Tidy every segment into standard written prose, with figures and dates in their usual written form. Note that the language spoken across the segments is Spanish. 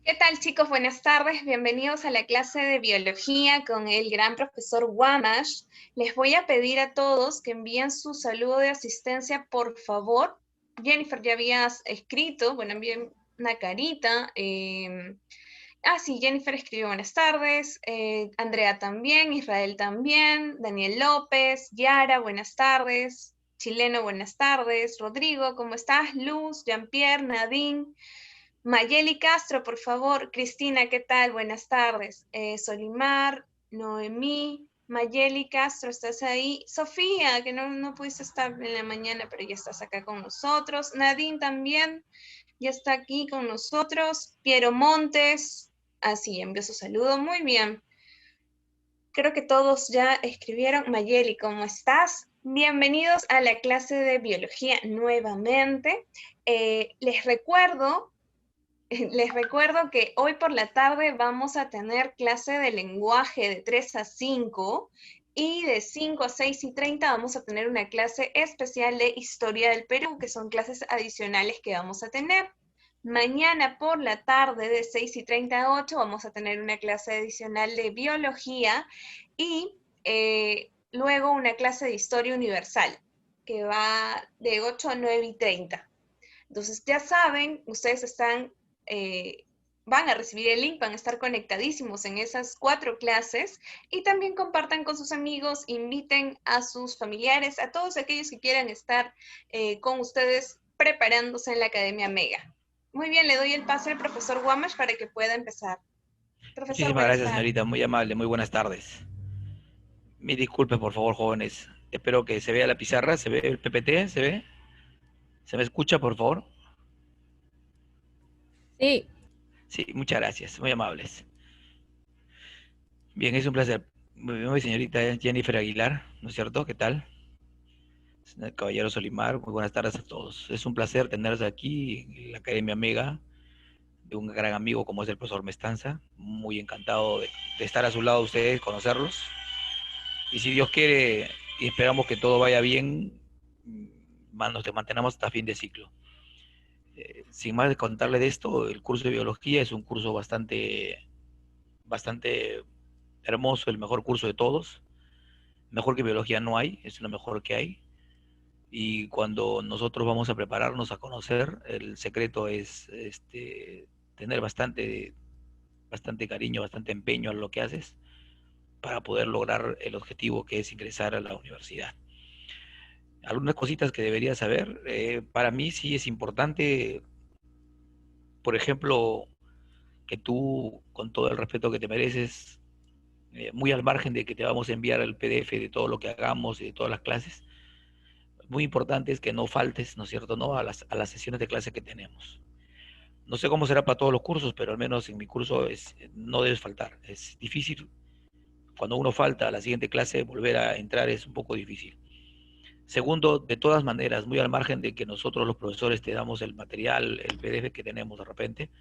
¿Qué tal, chicos? Buenas tardes. Bienvenidos a la clase de biología con el gran profesor Wamash. Les voy a pedir a todos que envíen su saludo de asistencia, por favor. Jennifer, ya habías escrito, bueno, envíen una carita. Sí, Jennifer escribió buenas tardes. Andrea también, Israel también, Daniel López, Yara, buenas tardes. Chileno, buenas tardes. Rodrigo, ¿cómo estás? Luz, Jean-Pierre, Nadine. Mayeli Castro, por favor. Cristina, ¿qué tal? Buenas tardes. Solimar, Noemí, Mayeli Castro, ¿estás ahí? Sofía, que no pudiste estar en la mañana, pero ya estás acá con nosotros. Nadine también, ya está aquí con nosotros. Piero Montes, así, envió su saludo. Muy bien. Creo que todos ya escribieron. Mayeli, ¿cómo estás? Bienvenidos a la clase de biología nuevamente. Les recuerdo que hoy por la tarde vamos a tener clase de lenguaje de 3 a 5 y de 5 a 6:30 vamos a tener una clase especial de historia del Perú, que son clases adicionales que vamos a tener. Mañana por la tarde de 6:30 a 8 vamos a tener una clase adicional de biología y luego una clase de historia universal que va de 8 a 9:30. Entonces, ya saben, ustedes van a recibir el link, van a estar conectadísimos en esas 4 clases y también compartan con sus amigos, inviten a sus familiares, a todos aquellos que quieran estar con ustedes preparándose en la Academia Mega. Muy bien, le doy el pase al profesor Guamash para que pueda empezar. Profesor, Muchísimas buenas gracias, tardes. señorita, muy amable, muy buenas tardes. Mi disculpe, por favor, jóvenes. Espero que se vea la pizarra, se ve el PPT, se ve. ¿Se me escucha, por favor? Sí, Sí, muchas gracias, muy amables. Bien, es un placer. Muy bien, señorita Jennifer Aguilar, ¿no es cierto? ¿Qué tal? Señor Caballero Solimar, muy buenas tardes a todos. Es un placer tenerlos aquí en la Academia Mega, de un gran amigo como es el profesor Mestanza. Muy encantado de estar a su lado de ustedes, conocerlos. Y si Dios quiere y esperamos que todo vaya bien, nos mantenemos hasta fin de ciclo. Sin más de contarle de esto, el curso de biología es un curso bastante hermoso, el mejor curso de todos. Mejor que biología no hay, es lo mejor que hay. Y cuando nosotros vamos a prepararnos a conocer, el secreto es tener bastante cariño, bastante empeño en lo que haces para poder lograr el objetivo que es ingresar a la universidad. Algunas cositas que deberías saber. Para mí sí es importante, por ejemplo, que tú, con todo el respeto que te mereces, muy al margen de que te vamos a enviar el PDF de todo lo que hagamos y de todas las clases, muy importante es que no faltes, ¿no es cierto?, ¿no? A las sesiones de clase que tenemos. No sé cómo será para todos los cursos, pero al menos en mi curso no debes faltar. Es difícil, cuando uno falta a la siguiente clase, volver a entrar es un poco difícil. Segundo, de todas maneras, muy al margen de que nosotros los profesores te damos el material, el PDF que tenemos de repente,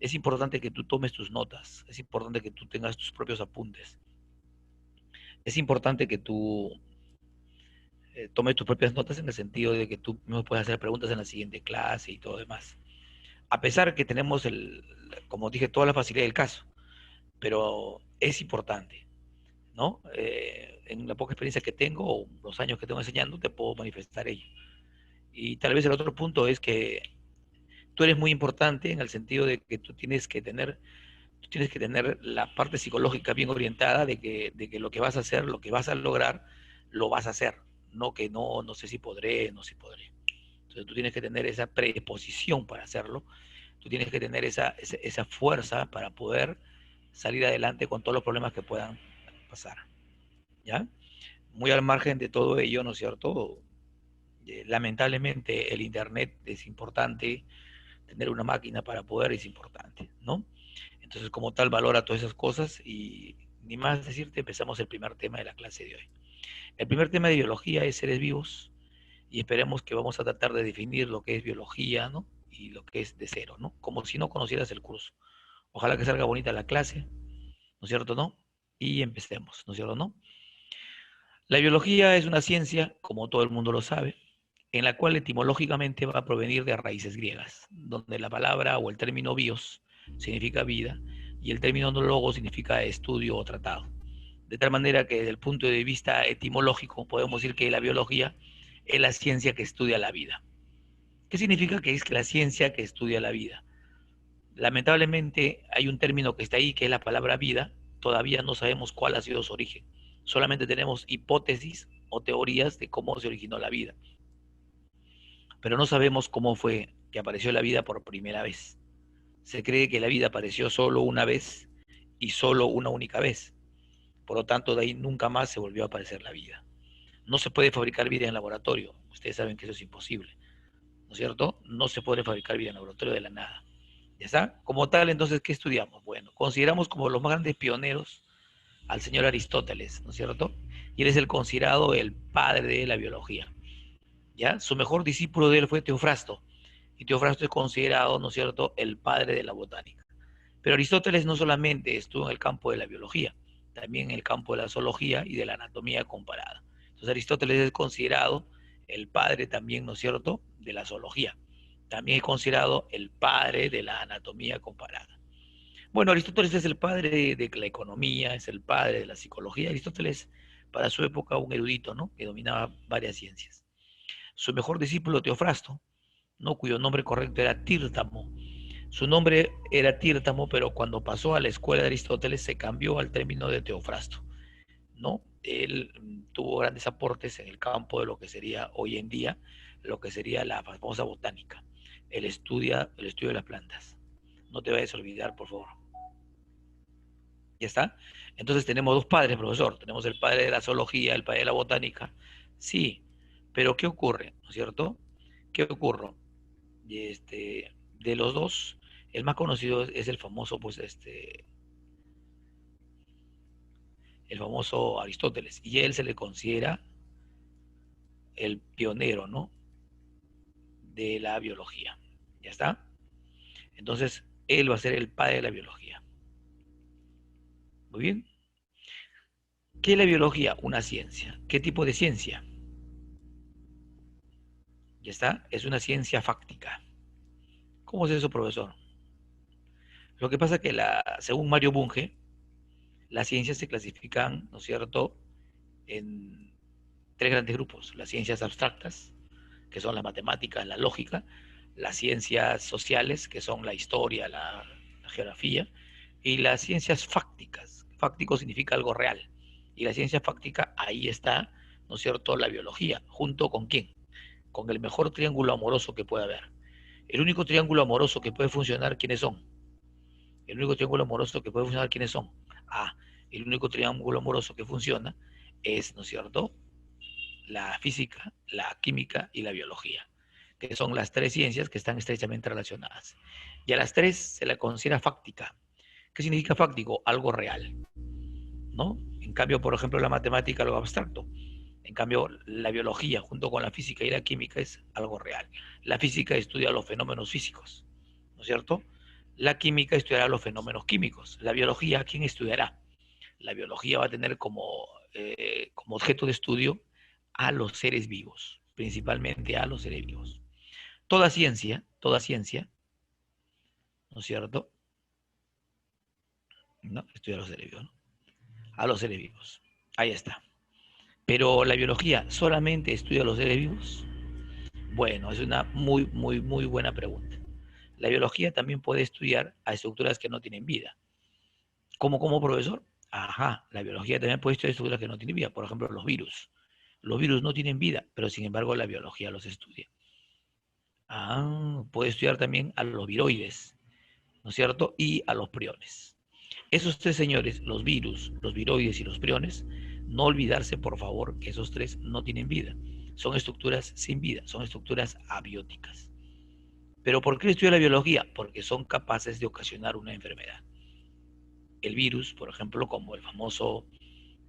es importante que tú tomes tus notas, es importante que tú tengas tus propios apuntes, es importante que tú tomes tus propias notas en el sentido de que tú me puedes hacer preguntas en la siguiente clase y todo demás. A pesar que tenemos, como dije, toda la facilidad del caso, pero es importante, ¿no? En la poca experiencia que tengo, o los años que tengo enseñando, te puedo manifestar ello. Y tal vez el otro punto es que tú eres muy importante en el sentido de que tú tienes que tener la parte psicológica bien orientada de que lo que vas a hacer, lo que vas a lograr, lo vas a hacer. No que no sé si podré, no sé si podré. Entonces tú tienes que tener esa predisposición para hacerlo, tú tienes que tener esa fuerza para poder salir adelante con todos los problemas que puedan pasar. ¿Ya? Muy al margen de todo ello, ¿no es cierto? Lamentablemente el Internet es importante, tener una máquina para poder es importante, ¿no? Entonces, como tal, valora todas esas cosas y ni más decirte, empezamos el primer tema de la clase de hoy. El primer tema de biología es seres vivos y esperemos que vamos a tratar de definir lo que es biología, ¿no? Y lo que es de cero, ¿no? Como si no conocieras el curso. Ojalá que salga bonita la clase, ¿no es cierto, no? Y empecemos, ¿no es cierto, no? La biología es una ciencia, como todo el mundo lo sabe, en la cual etimológicamente va a provenir de raíces griegas, donde la palabra o el término bios significa vida, y el término logo significa estudio o tratado. De tal manera que desde el punto de vista etimológico podemos decir que la biología es la ciencia que estudia la vida. ¿Qué significa que es la ciencia que estudia la vida? Lamentablemente hay un término que está ahí, que es la palabra vida. Todavía no sabemos cuál ha sido su origen. Solamente tenemos hipótesis o teorías de cómo se originó la vida. Pero no sabemos cómo fue que apareció la vida por primera vez. Se cree que la vida apareció solo una vez y solo una única vez. Por lo tanto, de ahí nunca más se volvió a aparecer la vida. No se puede fabricar vida en laboratorio. Ustedes saben que eso es imposible, ¿no es cierto? No se puede fabricar vida en laboratorio de la nada. ¿Ya está? Como tal, entonces, ¿qué estudiamos? Bueno, consideramos como los más grandes pioneros al señor Aristóteles, ¿no es cierto? Y él es el considerado el padre de la biología, ¿ya? Su mejor discípulo de él fue Teofrasto, y Teofrasto es considerado, ¿no es cierto?, el padre de la botánica. Pero Aristóteles no solamente estuvo en el campo de la biología, también en el campo de la zoología y de la anatomía comparada. Entonces Aristóteles es considerado el padre también, ¿no es cierto?, de la zoología. También es considerado el padre de la anatomía comparada. Bueno, Aristóteles es el padre de la economía, es el padre de la psicología. Aristóteles, para su época, un erudito, ¿no?, que dominaba varias ciencias. Su mejor discípulo, Teofrasto, ¿no?, cuyo nombre correcto era Tírtamo. Su nombre era Tírtamo, pero cuando pasó a la escuela de Aristóteles se cambió al término de Teofrasto, ¿no? Él tuvo grandes aportes en el campo de lo que sería hoy en día, lo que sería la famosa botánica, el estudio de las plantas. No te vayas a olvidar, por favor. ¿Ya está? Entonces tenemos dos padres, profesor. Tenemos el padre de la zoología, el padre de la botánica. Sí, pero ¿qué ocurre? ¿No es cierto? ¿Qué ocurre? De los dos, el más conocido es el famoso, pues, el famoso Aristóteles. Y él se le considera el pionero, ¿no?, de la biología. ¿Ya está? Entonces, él va a ser el padre de la biología. Muy bien. ¿Qué es la biología? Una ciencia. ¿Qué tipo de ciencia? ¿Ya está? Es una ciencia fáctica. ¿Cómo es eso, profesor? Lo que pasa es que según Mario Bunge, las ciencias se clasifican, ¿no es cierto?, en tres grandes grupos: las ciencias abstractas, que son las matemáticas, la lógica; las ciencias sociales, que son la historia, la geografía; y las ciencias fácticas. Fáctico significa algo real. Y la ciencia fáctica, ahí está, ¿no es cierto?, la biología. ¿Junto con quién? Con el mejor triángulo amoroso que puede haber. El único triángulo amoroso que puede funcionar, ¿quiénes son? El único triángulo amoroso que puede funcionar, ¿quiénes son? Ah, el único triángulo amoroso que funciona es, ¿no es cierto?, la física, la química y la biología, que son las tres ciencias que están estrechamente relacionadas. Y a las tres se la considera fáctica. ¿Qué significa fáctico? Algo real, ¿no? En cambio, por ejemplo, la matemática, algo abstracto. En cambio, la biología, junto con la física y la química, es algo real. La física estudia los fenómenos físicos, ¿no es cierto? La química estudiará los fenómenos químicos. La biología, ¿quién estudiará? La biología va a tener como objeto de estudio a los seres vivos, principalmente a los seres vivos. Toda ciencia, ¿no es cierto?, ¿no?, estudia a los seres vivos, ¿no? A los seres vivos. Ahí está. Pero la biología solamente estudia a los seres vivos. Bueno, es una muy, muy, muy buena pregunta. La biología también puede estudiar a estructuras que no tienen vida. ¿Cómo, profesor? Ajá, la biología también puede estudiar estructuras que no tienen vida. Por ejemplo, los virus. Los virus no tienen vida, pero sin embargo la biología los estudia. Ah, puede estudiar también a los viroides, ¿no es cierto?, y a los priones. Esos tres señores, los virus, los viroides y los priones, no olvidarse, por favor, que esos tres no tienen vida. Son estructuras sin vida, son estructuras abióticas. ¿Pero por qué estudia la biología? Porque son capaces de ocasionar una enfermedad. El virus, por ejemplo, como el famoso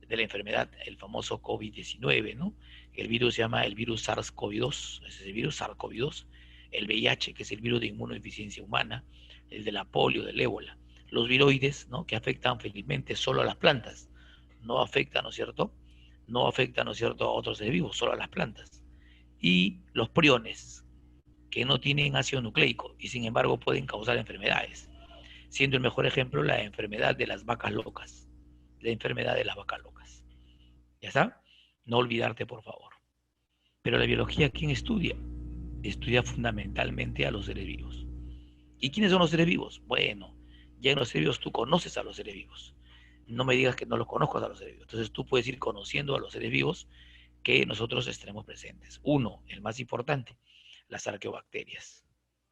de la enfermedad, el famoso COVID-19, ¿no? El virus se llama el virus SARS-CoV-2, ese es el virus SARS-CoV-2. El VIH, que es el virus de inmunodeficiencia humana, el de la polio, del ébola. Los viroides, ¿no?, que afectan felizmente solo a las plantas, no afectan, ¿no es cierto?, no afectan, ¿no es cierto?, a otros seres vivos, solo a las plantas. Y los priones, que no tienen ácido nucleico y sin embargo pueden causar enfermedades. siendo el mejor ejemplo la enfermedad de las vacas locas. La enfermedad de las vacas locas. ¿Ya está? No olvidarte, por favor. Pero la biología, ¿quién estudia? Estudia fundamentalmente a los seres vivos. ¿Y quiénes son los seres vivos? Bueno, ya en los seres vivos tú conoces a los seres vivos. No me digas que no los conozcas a los seres vivos. Entonces tú puedes ir conociendo a los seres vivos que nosotros tenemos presentes. Uno, el más importante, las arqueobacterias.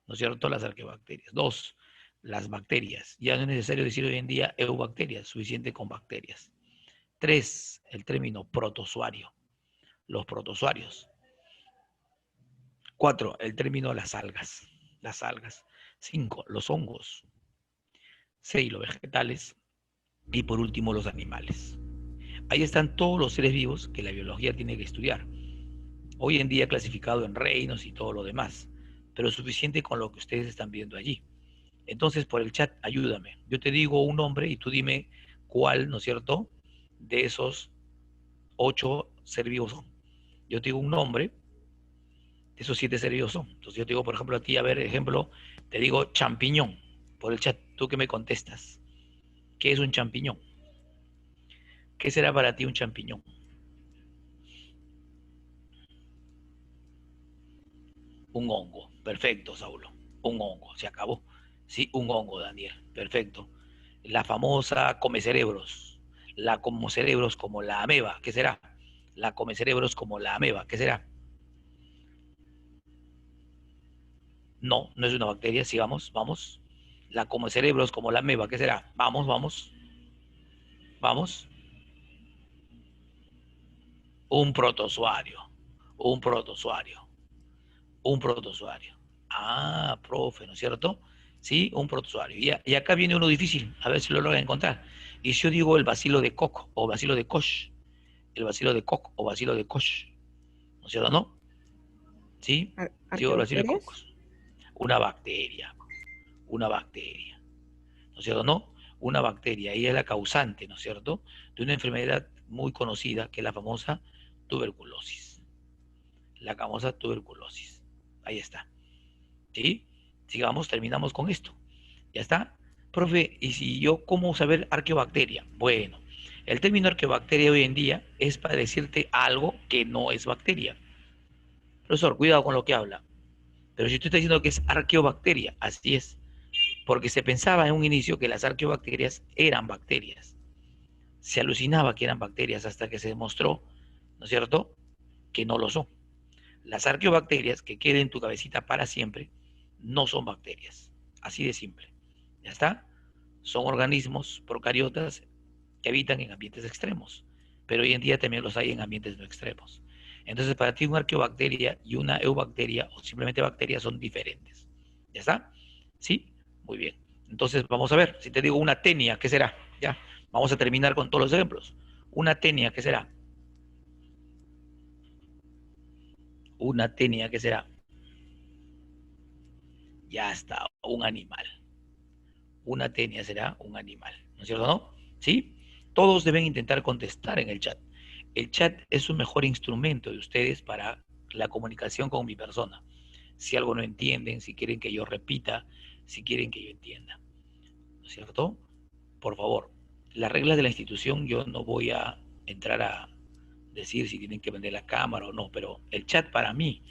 ¿No es cierto? Las arqueobacterias. Dos, las bacterias. Ya no es necesario decir hoy en día eubacterias, suficiente con bacterias. Tres, el término protozoario, los protozoarios. Cuatro, el término las algas, las algas. Cinco, los hongos. Seis, los vegetales. Y por último, los animales. Ahí están todos los seres vivos que la biología tiene que estudiar. Hoy en día clasificado en reinos y todo lo demás, pero es suficiente con lo que ustedes están viendo allí. Entonces, por el chat, ayúdame. Yo te digo un nombre y tú dime cuál, ¿no es cierto?, de esos 8 seres vivos son. Yo te digo un nombre, de esos 7 seres vivos son. Entonces yo te digo, por ejemplo, a ti, a ver, ejemplo, te digo champiñón. Por el chat, ¿tú qué me contestas? ¿Qué es un champiñón? ¿Qué será para ti un champiñón? Un hongo. Perfecto, Saulo. Un hongo. Se acabó. Sí, un hongo, Daniel. Perfecto. La famosa come cerebros. La como cerebros como la ameba. ¿Qué será? La come cerebros como la ameba. ¿Qué será? No, no es una bacteria. Sigamos, vamos. La come cerebros como la ameba. ¿Qué será? Vamos, vamos, vamos. Un protozoario. Un protozoario. Un protozoario. Ah, profe, ¿no es cierto? Sí, un protozoario. Y acá viene uno difícil, a ver si lo logran encontrar. Y si yo digo el bacilo de Koch o bacilo de Koch, el bacilo de Koch o bacilo de Koch, ¿no es cierto? ¿No? ¿Sí? Digo el bacilo de Koch. ¿Arqueobacterias? Una bacteria, ¿no es cierto? ¿No? Una bacteria, ella es la causante, ¿no es cierto? De una enfermedad muy conocida que es la famosa tuberculosis. La famosa tuberculosis. Ahí está. ¿Sí? Sigamos, terminamos con esto. ¿Ya está? Profe, ¿y si yo cómo saber arqueobacteria? Bueno, el término arqueobacteria hoy en día es para decirte algo que no es bacteria. Profesor, cuidado con lo que habla. Pero si tú estás diciendo que es arqueobacteria, así es. Porque se pensaba en un inicio que las arqueobacterias eran bacterias. Se alucinaba que eran bacterias hasta que se demostró, ¿no es cierto?, que no lo son. Las arqueobacterias, que queden en tu cabecita para siempre, no son bacterias. Así de simple. ¿Ya está? Son organismos procariotas que habitan en ambientes extremos, pero hoy en día también los hay en ambientes no extremos. Entonces, para ti, una arqueobacteria y una eubacteria o simplemente bacteria son diferentes. ¿Ya está? ¿Sí? Muy bien. Entonces, vamos a ver. Si te digo una tenia, ¿qué será? Ya. Vamos a terminar con todos los ejemplos. Una tenia, ¿qué será? Una tenia, ¿qué será? Ya está. Un animal. Una tenia será un animal. ¿No es cierto, no? ¿Sí? Todos deben intentar contestar en el chat. El chat es un mejor instrumento de ustedes para la comunicación con mi persona. Si algo no entienden, si quieren que yo repita, si quieren que yo entienda. ¿No es cierto? Por favor, las reglas de la institución yo no voy a entrar a decir si tienen que vender la cámara o no, pero el chat para mí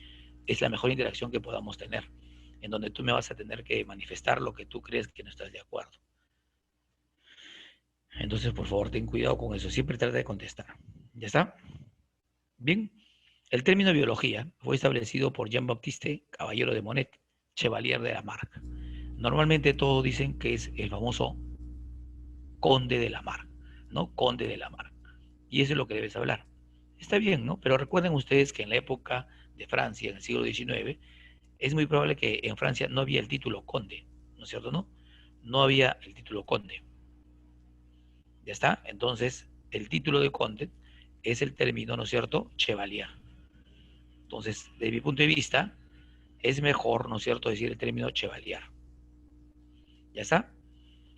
es la mejor interacción que podamos tener, en donde tú me vas a tener que manifestar lo que tú crees que no estás de acuerdo. Entonces, por favor, ten cuidado con eso. Siempre trata de contestar. ¿Ya está? Bien. El término biología fue establecido por Jean-Baptiste Caballero de Monet, Chevalier de Lamarck. Normalmente todos dicen que es el famoso conde de Lamarck, ¿no? Conde de Lamarck. Y eso es lo que debes hablar. Está bien, ¿no? Pero recuerden ustedes que en la época de Francia, en el siglo XIX, es muy probable que en Francia no había el título conde, ¿no es cierto? No, no había el título conde. ¿Ya está? Entonces, el título de conde es el término, ¿no es cierto? Chevalier. Entonces, desde mi punto de vista, es mejor, ¿no es cierto?, decir el término chevalier. ¿Ya está?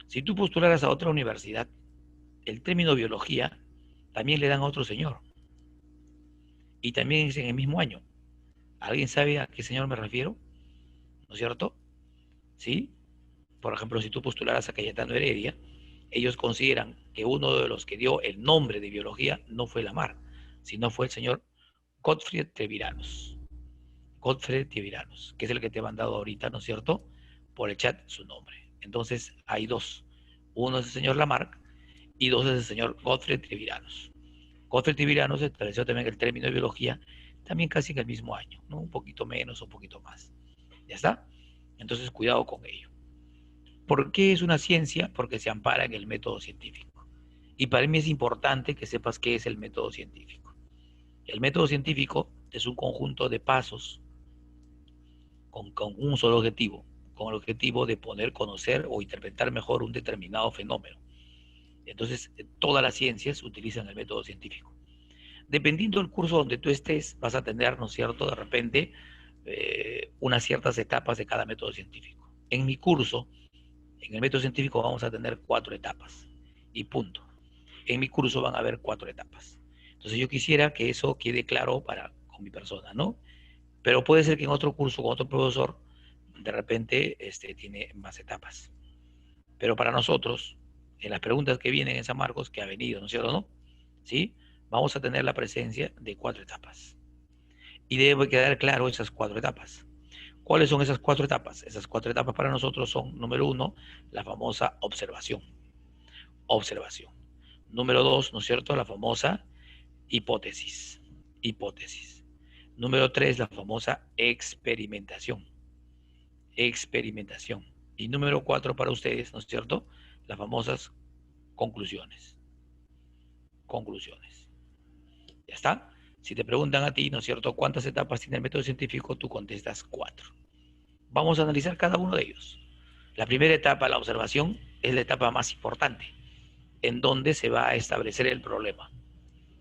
Si tú postularas a otra universidad, el término biología también le dan a otro señor. Y también es en el mismo año. ¿Alguien sabe a qué señor me refiero? ¿No es cierto? ¿Sí? por ejemplo, si tú postularas a Cayetano Heredia, ellos consideran que uno de los que dio el nombre de biología no fue Lamarck, sino fue el señor Gottfried Treviranos. Gottfried Treviranos, que es el que te he mandado ahorita, ¿no es cierto? Por el chat su nombre. Entonces hay dos. Uno es el señor Lamarck y dos es el señor Gottfried Treviranos. Gottfried Treviranos estableció también el término de biología también casi en el mismo año, ¿no? Un poquito menos o un poquito más. ¿Ya está? Entonces cuidado con ello. ¿Por qué es una ciencia? Porque se ampara en el método científico. Y para mí es importante que sepas qué es el método científico. El método científico es un conjunto de pasos con un solo objetivo, con el objetivo de poder conocer o interpretar mejor un determinado fenómeno. Entonces, todas las ciencias utilizan el método científico. Dependiendo del curso donde tú estés, vas a tener, ¿no es cierto?, de repente, unas ciertas etapas de cada método científico. En mi curso, en el método científico vamos a tener 4 etapas y punto. En mi curso van a haber 4 etapas. Entonces yo quisiera que eso quede claro con mi persona, ¿no? Pero puede ser que en otro curso con otro profesor, de repente, tiene más etapas. Pero para nosotros, en las preguntas que vienen en San Marcos, que ha venido, ¿no es cierto, no? ¿Sí? Vamos a tener la presencia de 4 etapas. Y debe quedar claro esas 4 etapas. ¿Cuáles son esas 4 etapas? Esas 4 etapas para nosotros son, número 1, la famosa observación. Observación. Número 2, ¿no es cierto? La famosa hipótesis. Hipótesis. Número 3, la famosa experimentación. Experimentación. Y número 4 para ustedes, ¿no es cierto? Las famosas conclusiones. Conclusiones. ¿Ya está? Si te preguntan a ti, ¿no es cierto?, ¿cuántas etapas tiene el método científico? Tú contestas 4. Vamos a analizar cada uno de ellos. La primera etapa, la observación, es la etapa más importante, en donde se va a establecer el problema.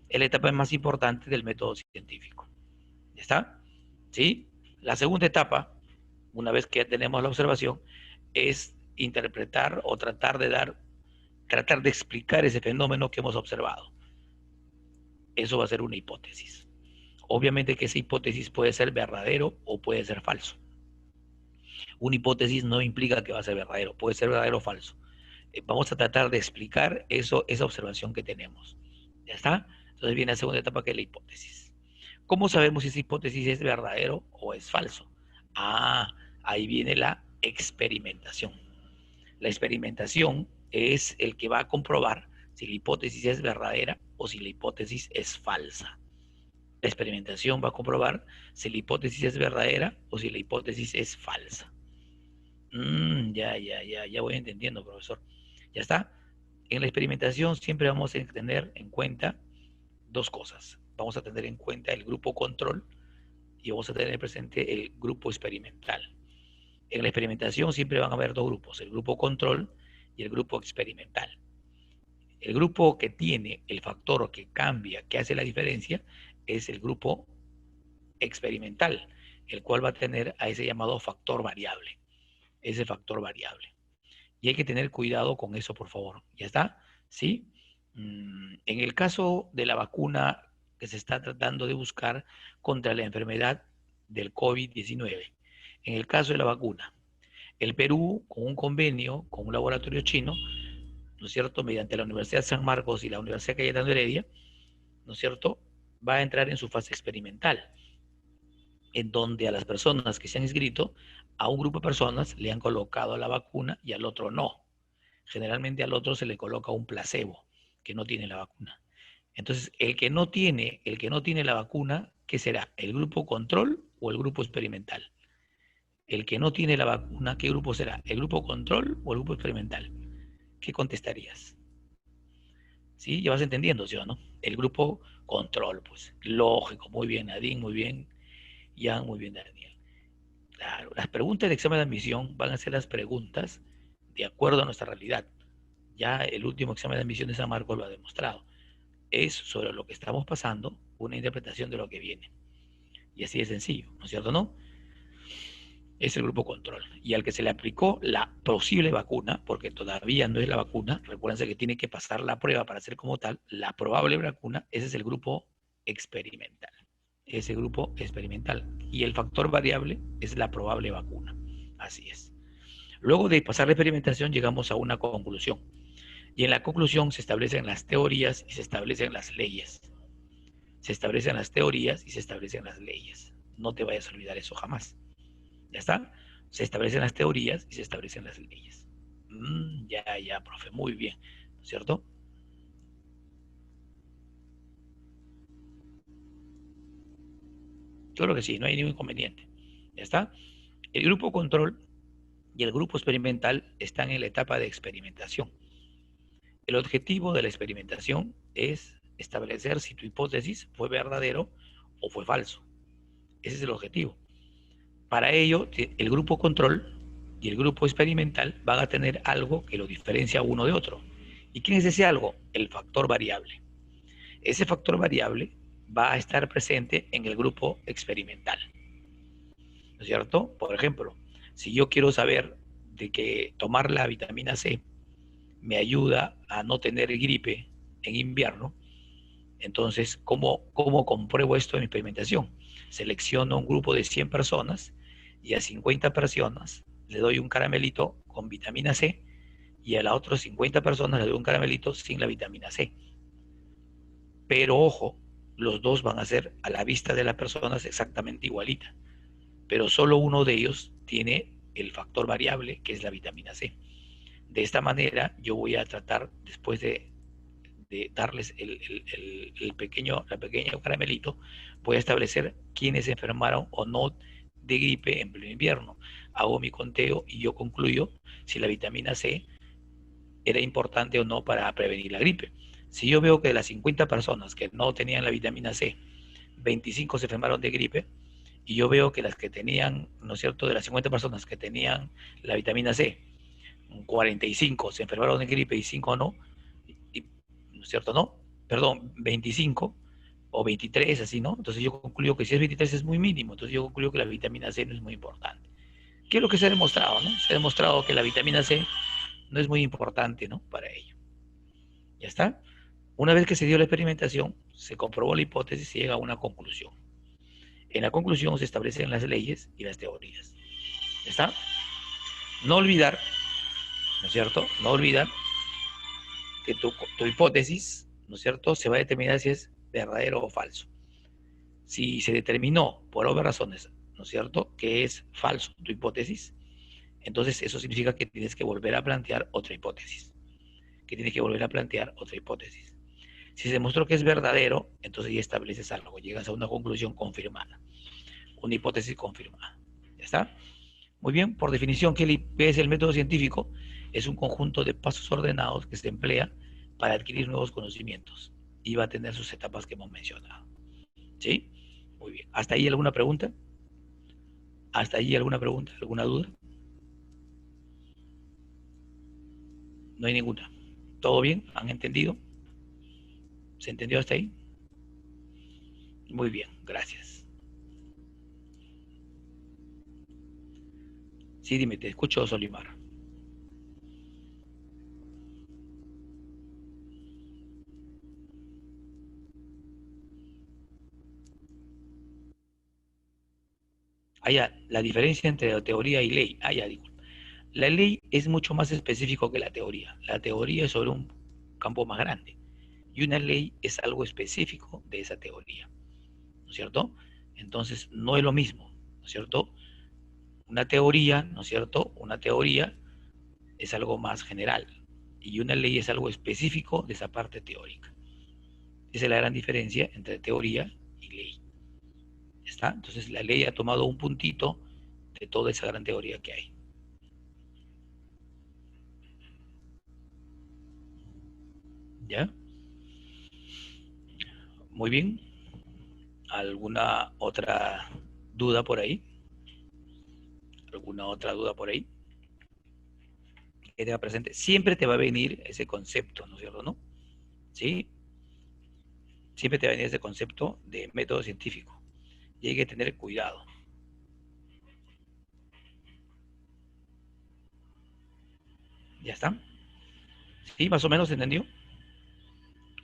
Es la etapa más importante del método científico. ¿Ya está? ¿Sí? La segunda etapa, una vez que ya tenemos la observación, es interpretar o tratar de explicar ese fenómeno que hemos observado. Eso va a ser una hipótesis. Obviamente que esa hipótesis puede ser verdadero o puede ser falso. Una hipótesis no implica que va a ser verdadero, puede ser verdadero o falso. Vamos a tratar de explicar esa observación que tenemos. ¿Ya está? Entonces viene la segunda etapa, que es la hipótesis. ¿Cómo sabemos si esa hipótesis es verdadero o es falso? Ahí viene la experimentación. La experimentación es el que va a comprobar si la hipótesis es verdadera o si la hipótesis es falsa. La experimentación va a comprobar si la hipótesis es verdadera o si la hipótesis es falsa. Ya voy entendiendo, profesor. ¿Ya está? En la experimentación siempre vamos a tener en cuenta 2 cosas. Vamos a tener en cuenta el grupo control y vamos a tener presente el grupo experimental. En la experimentación siempre van a haber 2 grupos, el grupo control y el grupo experimental. El grupo que tiene el factor que cambia, que hace la diferencia, es el grupo experimental, el cual va a tener a ese llamado factor variable, ese factor variable. Y hay que tener cuidado con eso, por favor. ¿Ya está? ¿Sí? En el caso de la vacuna que se está tratando de buscar contra la enfermedad del COVID-19, en el caso de la vacuna, el Perú, con un convenio con un laboratorio chino, ¿no es cierto?, mediante la Universidad de San Marcos y la Universidad Cayetano Heredia, ¿no es cierto?, va a entrar en su fase experimental, en donde a las personas que se han inscrito, a un grupo de personas le han colocado la vacuna y al otro no. Generalmente al otro se le coloca un placebo, que no tiene la vacuna. Entonces, el que no tiene la vacuna, ¿qué será? ¿El grupo control o el grupo experimental? El que no tiene la vacuna, ¿qué grupo será? ¿El grupo control o el grupo experimental? ¿Qué contestarías? ¿Sí? Ya vas entendiendo, ¿sí o no? El grupo control, pues. Lógico, muy bien, Nadine, muy bien. Jan, muy bien, Daniel. Claro, las preguntas del examen de admisión van a ser las preguntas de acuerdo a nuestra realidad. Ya el último examen de admisión de San Marcos lo ha demostrado. Es sobre lo que estamos pasando, una interpretación de lo que viene. Y así de sencillo, ¿no es cierto, no? Es el grupo control. Y al que se le aplicó la posible vacuna, porque todavía no es la vacuna, recuérdense que tiene que pasar la prueba para ser como tal, la probable vacuna, ese es el grupo experimental. Ese grupo experimental. Y el factor variable es la probable vacuna. Así es. Luego de pasar la experimentación llegamos a una conclusión. Y en la conclusión se establecen las teorías y se establecen las leyes. Se establecen las teorías y se establecen las leyes. No te vayas a olvidar eso jamás. ¿Ya está? Se establecen las teorías y se establecen las leyes. Ya, profe, muy bien. ¿No es cierto? Yo creo que sí, no hay ningún inconveniente. ¿Ya está? El grupo control y el grupo experimental están en la etapa de experimentación. El objetivo de la experimentación es establecer si tu hipótesis fue verdadero o fue falso. Ese es el objetivo. Para ello, el grupo control y el grupo experimental van a tener algo que lo diferencia uno de otro. ¿Y quién es ese algo? El factor variable. Ese factor variable va a estar presente en el grupo experimental. ¿No es cierto? Por ejemplo, si yo quiero saber de que tomar la vitamina C me ayuda a no tener gripe en invierno, entonces, ¿cómo compruebo esto en mi experimentación? Selecciono un grupo de 100 personas y a 50 personas le doy un caramelito con vitamina C y a las otras 50 personas le doy un caramelito sin la vitamina C. Pero ojo, los dos van a ser a la vista de las personas exactamente igualitas, pero solo uno de ellos tiene el factor variable que es la vitamina C. De esta manera yo voy a tratar, después de darles el pequeño caramelito, voy a establecer quiénes se enfermaron o no de gripe en pleno invierno. Hago mi conteo y yo concluyo si la vitamina C era importante o no para prevenir la gripe. Si yo veo que de las 50 personas que no tenían la vitamina C, 25 se enfermaron de gripe, y yo veo que las que tenían, ¿no es cierto?, de las 50 personas que tenían la vitamina C, 45 se enfermaron de gripe y 5 no, ¿no es cierto? No, perdón, 25 o 23, así, ¿no? Entonces yo concluyo que si es 23 es muy mínimo, entonces yo concluyo que la vitamina C no es muy importante. ¿Qué es lo que se ha demostrado, no? Se ha demostrado que la vitamina C no es muy importante, ¿no? Para ello. ¿Ya está? Una vez que se dio la experimentación, se comprobó la hipótesis y se llega a una conclusión. En la conclusión se establecen las leyes y las teorías. ¿Ya está? No olvidar, ¿no es cierto? No olvidar que tu hipótesis, ¿no es cierto?, se va a determinar si es verdadero o falso. Si se determinó por obvias razones, ¿no es cierto?, que es falso tu hipótesis, entonces eso significa que tienes que volver a plantear otra hipótesis. Que tienes que volver a plantear otra hipótesis. Si se demostró que es verdadero, entonces ya estableces algo, llegas a una conclusión confirmada, una hipótesis confirmada. ¿Ya está? Muy bien, por definición, ¿qué es el método científico? Es un conjunto de pasos ordenados que se emplea para adquirir nuevos conocimientos y va a tener sus etapas que hemos mencionado. ¿Sí? Muy bien. ¿Hasta ahí alguna pregunta? ¿Hasta ahí alguna pregunta? ¿Alguna duda? No hay ninguna. ¿Todo bien? ¿Han entendido? ¿Se entendió hasta ahí? Muy bien, gracias. Sí, dime, te escucho, Solimar. Ya, la diferencia entre teoría y ley. Ya, digo. La ley es mucho más específico que la teoría. La teoría es sobre un campo más grande. Y una ley es algo específico de esa teoría. ¿No es cierto? Entonces, no es lo mismo. ¿No es cierto? Una teoría, ¿no es cierto? Una teoría es algo más general. Y una ley es algo específico de esa parte teórica. Esa es la gran diferencia entre teoría y ley. ¿Está? Entonces la ley ha tomado un puntito de toda esa gran teoría que hay. ¿Ya? Muy bien. ¿Alguna otra duda por ahí? ¿Alguna otra duda por ahí? Que tenga presente. Siempre te va a venir ese concepto, ¿no es cierto? ¿No? ¿Sí? Siempre te va a venir ese concepto de método científico. Y hay que tener cuidado. ¿Ya está? ¿Sí? ¿Más o menos se entendió?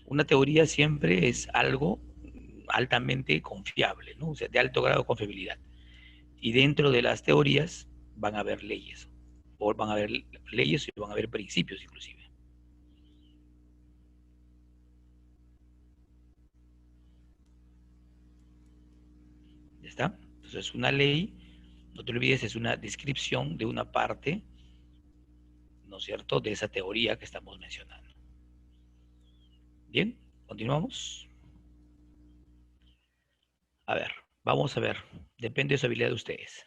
Una teoría siempre es algo altamente confiable, ¿no? O sea, de alto grado de confiabilidad. Y dentro de las teorías van a haber leyes. o van a haber leyes y van a haber principios inclusive. ¿Ya está? Entonces, una ley, no te olvides, es una descripción de una parte, ¿no es cierto?, de esa teoría que estamos mencionando. Bien, continuamos. A ver, vamos a ver. Depende de su habilidad de ustedes.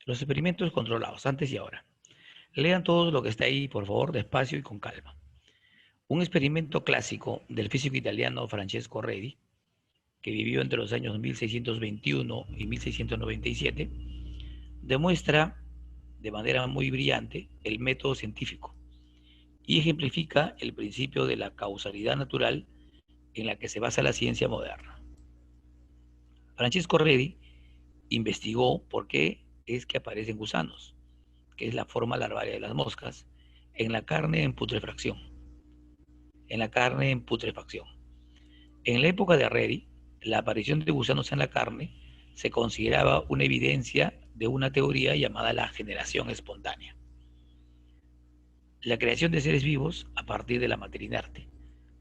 Los experimentos controlados, antes y ahora. Lean todo lo que está ahí, por favor, despacio y con calma. Un experimento clásico del físico italiano Francesco Redi, que vivió entre los años 1621 y 1697, demuestra de manera muy brillante el método científico y ejemplifica el principio de la causalidad natural en la que se basa la ciencia moderna. Francesco Redi investigó por qué es que aparecen gusanos, que es la forma larvaria de las moscas, en la carne en putrefacción. En la carne en putrefacción. En la época de Redi, la aparición de gusanos en la carne se consideraba una evidencia de una teoría llamada la generación espontánea. La creación de seres vivos a partir de la materia inerte.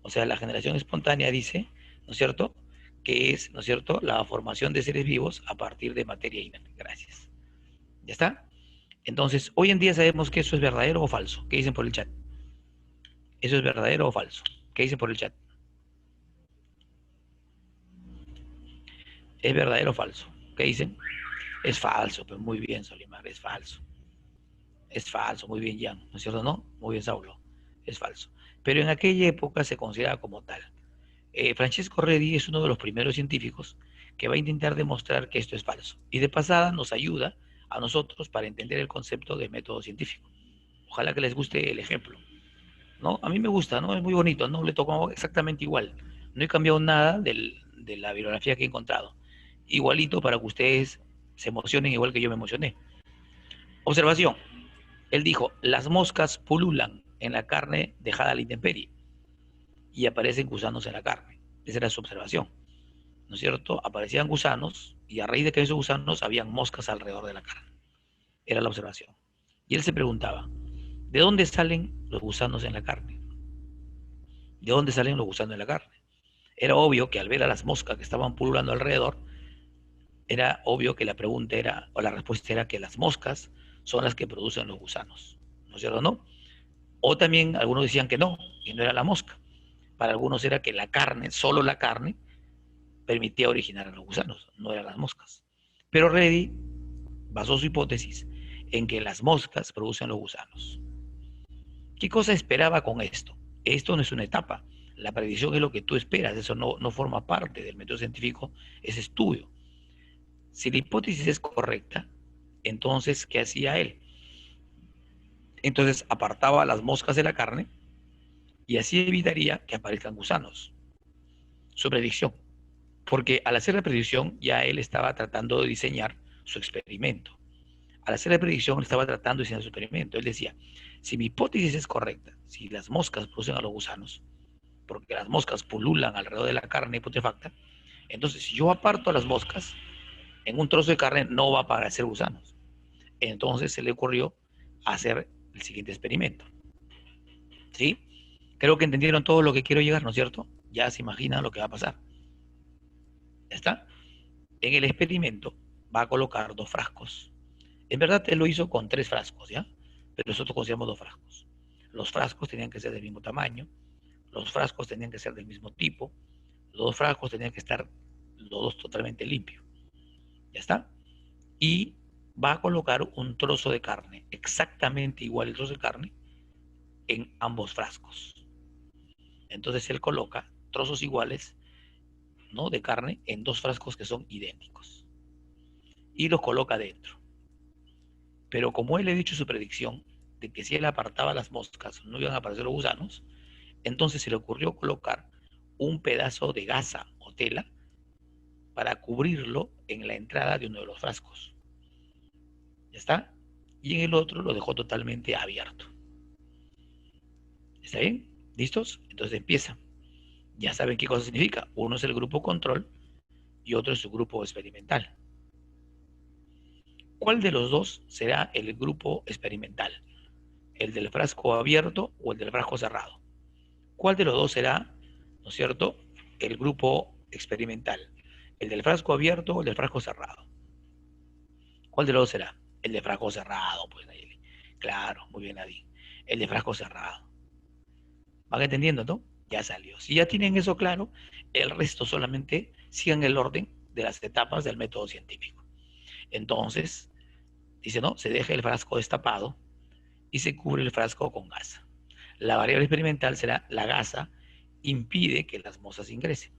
O sea, la generación espontánea dice, ¿no es cierto?, que es, ¿no es cierto?, la formación de seres vivos a partir de materia inerte. Gracias. ¿Ya está? Entonces, hoy en día sabemos que eso es verdadero o falso. ¿Qué dicen por el chat? ¿Eso es verdadero o falso? ¿Qué dicen por el chat? ¿Es verdadero o falso? ¿Qué dicen? Es falso, pues muy bien, Solimar, es falso. Es falso, muy bien, Jan, ¿no es cierto? ¿No? Muy bien, Saulo, es falso. Pero en aquella época se consideraba como tal. Francesco Redi es uno de los primeros científicos que va a intentar demostrar que esto es falso. Y de pasada nos ayuda a nosotros para entender el concepto de método científico. Ojalá que les guste el ejemplo, ¿no? A mí me gusta, ¿no? Es muy bonito, ¿no? Le tocó exactamente igual. No he cambiado nada de la bibliografía que he encontrado. Igualito para que ustedes se emocionen igual que yo me emocioné. Observación. Él dijo, las moscas pululan en la carne dejada a la intemperie y aparecen gusanos en la carne. Esa era su observación, ¿no es cierto? Aparecían gusanos y a raíz de que esos gusanos habían moscas alrededor de la carne. Era la observación. Y él se preguntaba, ¿de dónde salen los gusanos en la carne? ¿De dónde salen los gusanos en la carne? Era obvio que al ver a las moscas que estaban pululando alrededor, era obvio que la pregunta era, o la respuesta era que las moscas son las que producen los gusanos, ¿no es cierto? ¿No? O también algunos decían que no era la mosca. Para algunos era que la carne, solo la carne, permitía originar a los gusanos, no eran las moscas. Pero Redi basó su hipótesis en que las moscas producen los gusanos. ¿Qué cosa esperaba con esto? Esto no es una etapa. La predicción es lo que tú esperas, eso no forma parte del método científico, es estudio. Si la hipótesis es correcta, entonces, ¿qué hacía él? Entonces apartaba las moscas de la carne y así evitaría que aparezcan gusanos. Su predicción. Porque al hacer la predicción ya él estaba tratando de diseñar su experimento. Al hacer la predicción estaba tratando de diseñar su experimento. Él decía, si mi hipótesis es correcta, si las moscas producen a los gusanos, porque las moscas pululan alrededor de la carne putrefacta, entonces si yo aparto a las moscas, en un trozo de carne no va a aparecer gusanos. Entonces se le ocurrió hacer el siguiente experimento. ¿Sí? Creo que entendieron todo lo que quiero llegar, ¿no es cierto? Ya se imaginan lo que va a pasar. ¿Ya está? En el experimento va a colocar dos frascos. En verdad él lo hizo con 3 frascos, ¿ya? Pero nosotros consideramos 2 frascos. Los frascos tenían que ser del mismo tamaño, los frascos tenían que ser del mismo tipo, los 2 frascos tenían que estar los dos totalmente limpios. ¿Ya está? Y va a colocar un trozo de carne, exactamente igual el trozo de carne, en ambos frascos. Entonces él coloca trozos iguales, ¿no?, de carne en 2 frascos que son idénticos. Y los coloca dentro. Pero como él le ha dicho su predicción de que si él apartaba las moscas no iban a aparecer los gusanos, entonces se le ocurrió colocar un pedazo de gasa o tela para cubrirlo en la entrada de uno de los frascos. ¿Ya está? Y en el otro lo dejó totalmente abierto. ¿Está bien? ¿Listos? Entonces empieza. Ya saben qué cosa significa. Uno es el grupo control y otro es su grupo experimental. ¿Cuál de los dos será el grupo experimental? ¿El del frasco abierto o el del frasco cerrado? ¿Cuál de los dos será, ¿no es cierto?, el grupo experimental? ¿El del frasco abierto o el del frasco cerrado? ¿Cuál de los dos será? El de frasco cerrado, pues, Nayeli. Claro, muy bien, Nadine. El de frasco cerrado. ¿Van entendiendo, no? Ya salió. Si ya tienen eso claro, el resto solamente sigan el orden de las etapas del método científico. Entonces, dice, no, se deja el frasco destapado y se cubre el frasco con gasa. La variable experimental será la gasa impide que las moscas ingresen.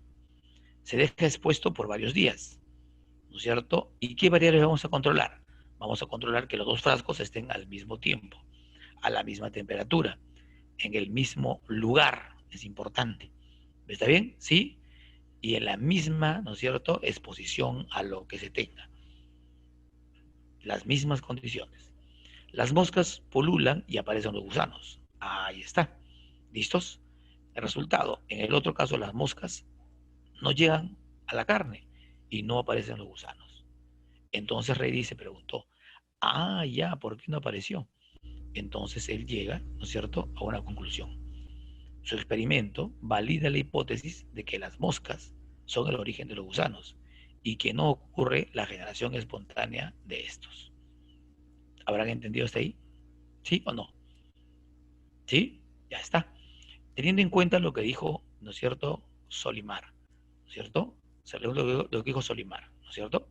Se deja expuesto por varios días, ¿no es cierto? ¿Y qué variables vamos a controlar? Vamos a controlar que los dos frascos estén al mismo tiempo, a la misma temperatura, en el mismo lugar, es importante. ¿Está bien? ¿Sí? Y en la misma, ¿no es cierto?, exposición a lo que se tenga. Las mismas condiciones. Las moscas pululan y aparecen los gusanos. Ahí está. ¿Listos? El resultado, en el otro caso, las moscas no llegan a la carne y no aparecen los gusanos. Entonces Reddy se preguntó, ya, ¿por qué no apareció? Entonces él llega, ¿no es cierto?, a una conclusión. Su experimento valida la hipótesis de que las moscas son el origen de los gusanos y que no ocurre la generación espontánea de estos. ¿Habrán entendido hasta ahí? ¿Sí o no? ¿Sí? Ya está. Teniendo en cuenta lo que dijo, ¿no es cierto?, Solimar, ¿no es cierto? Lo que dijo Solimar, ¿no es cierto?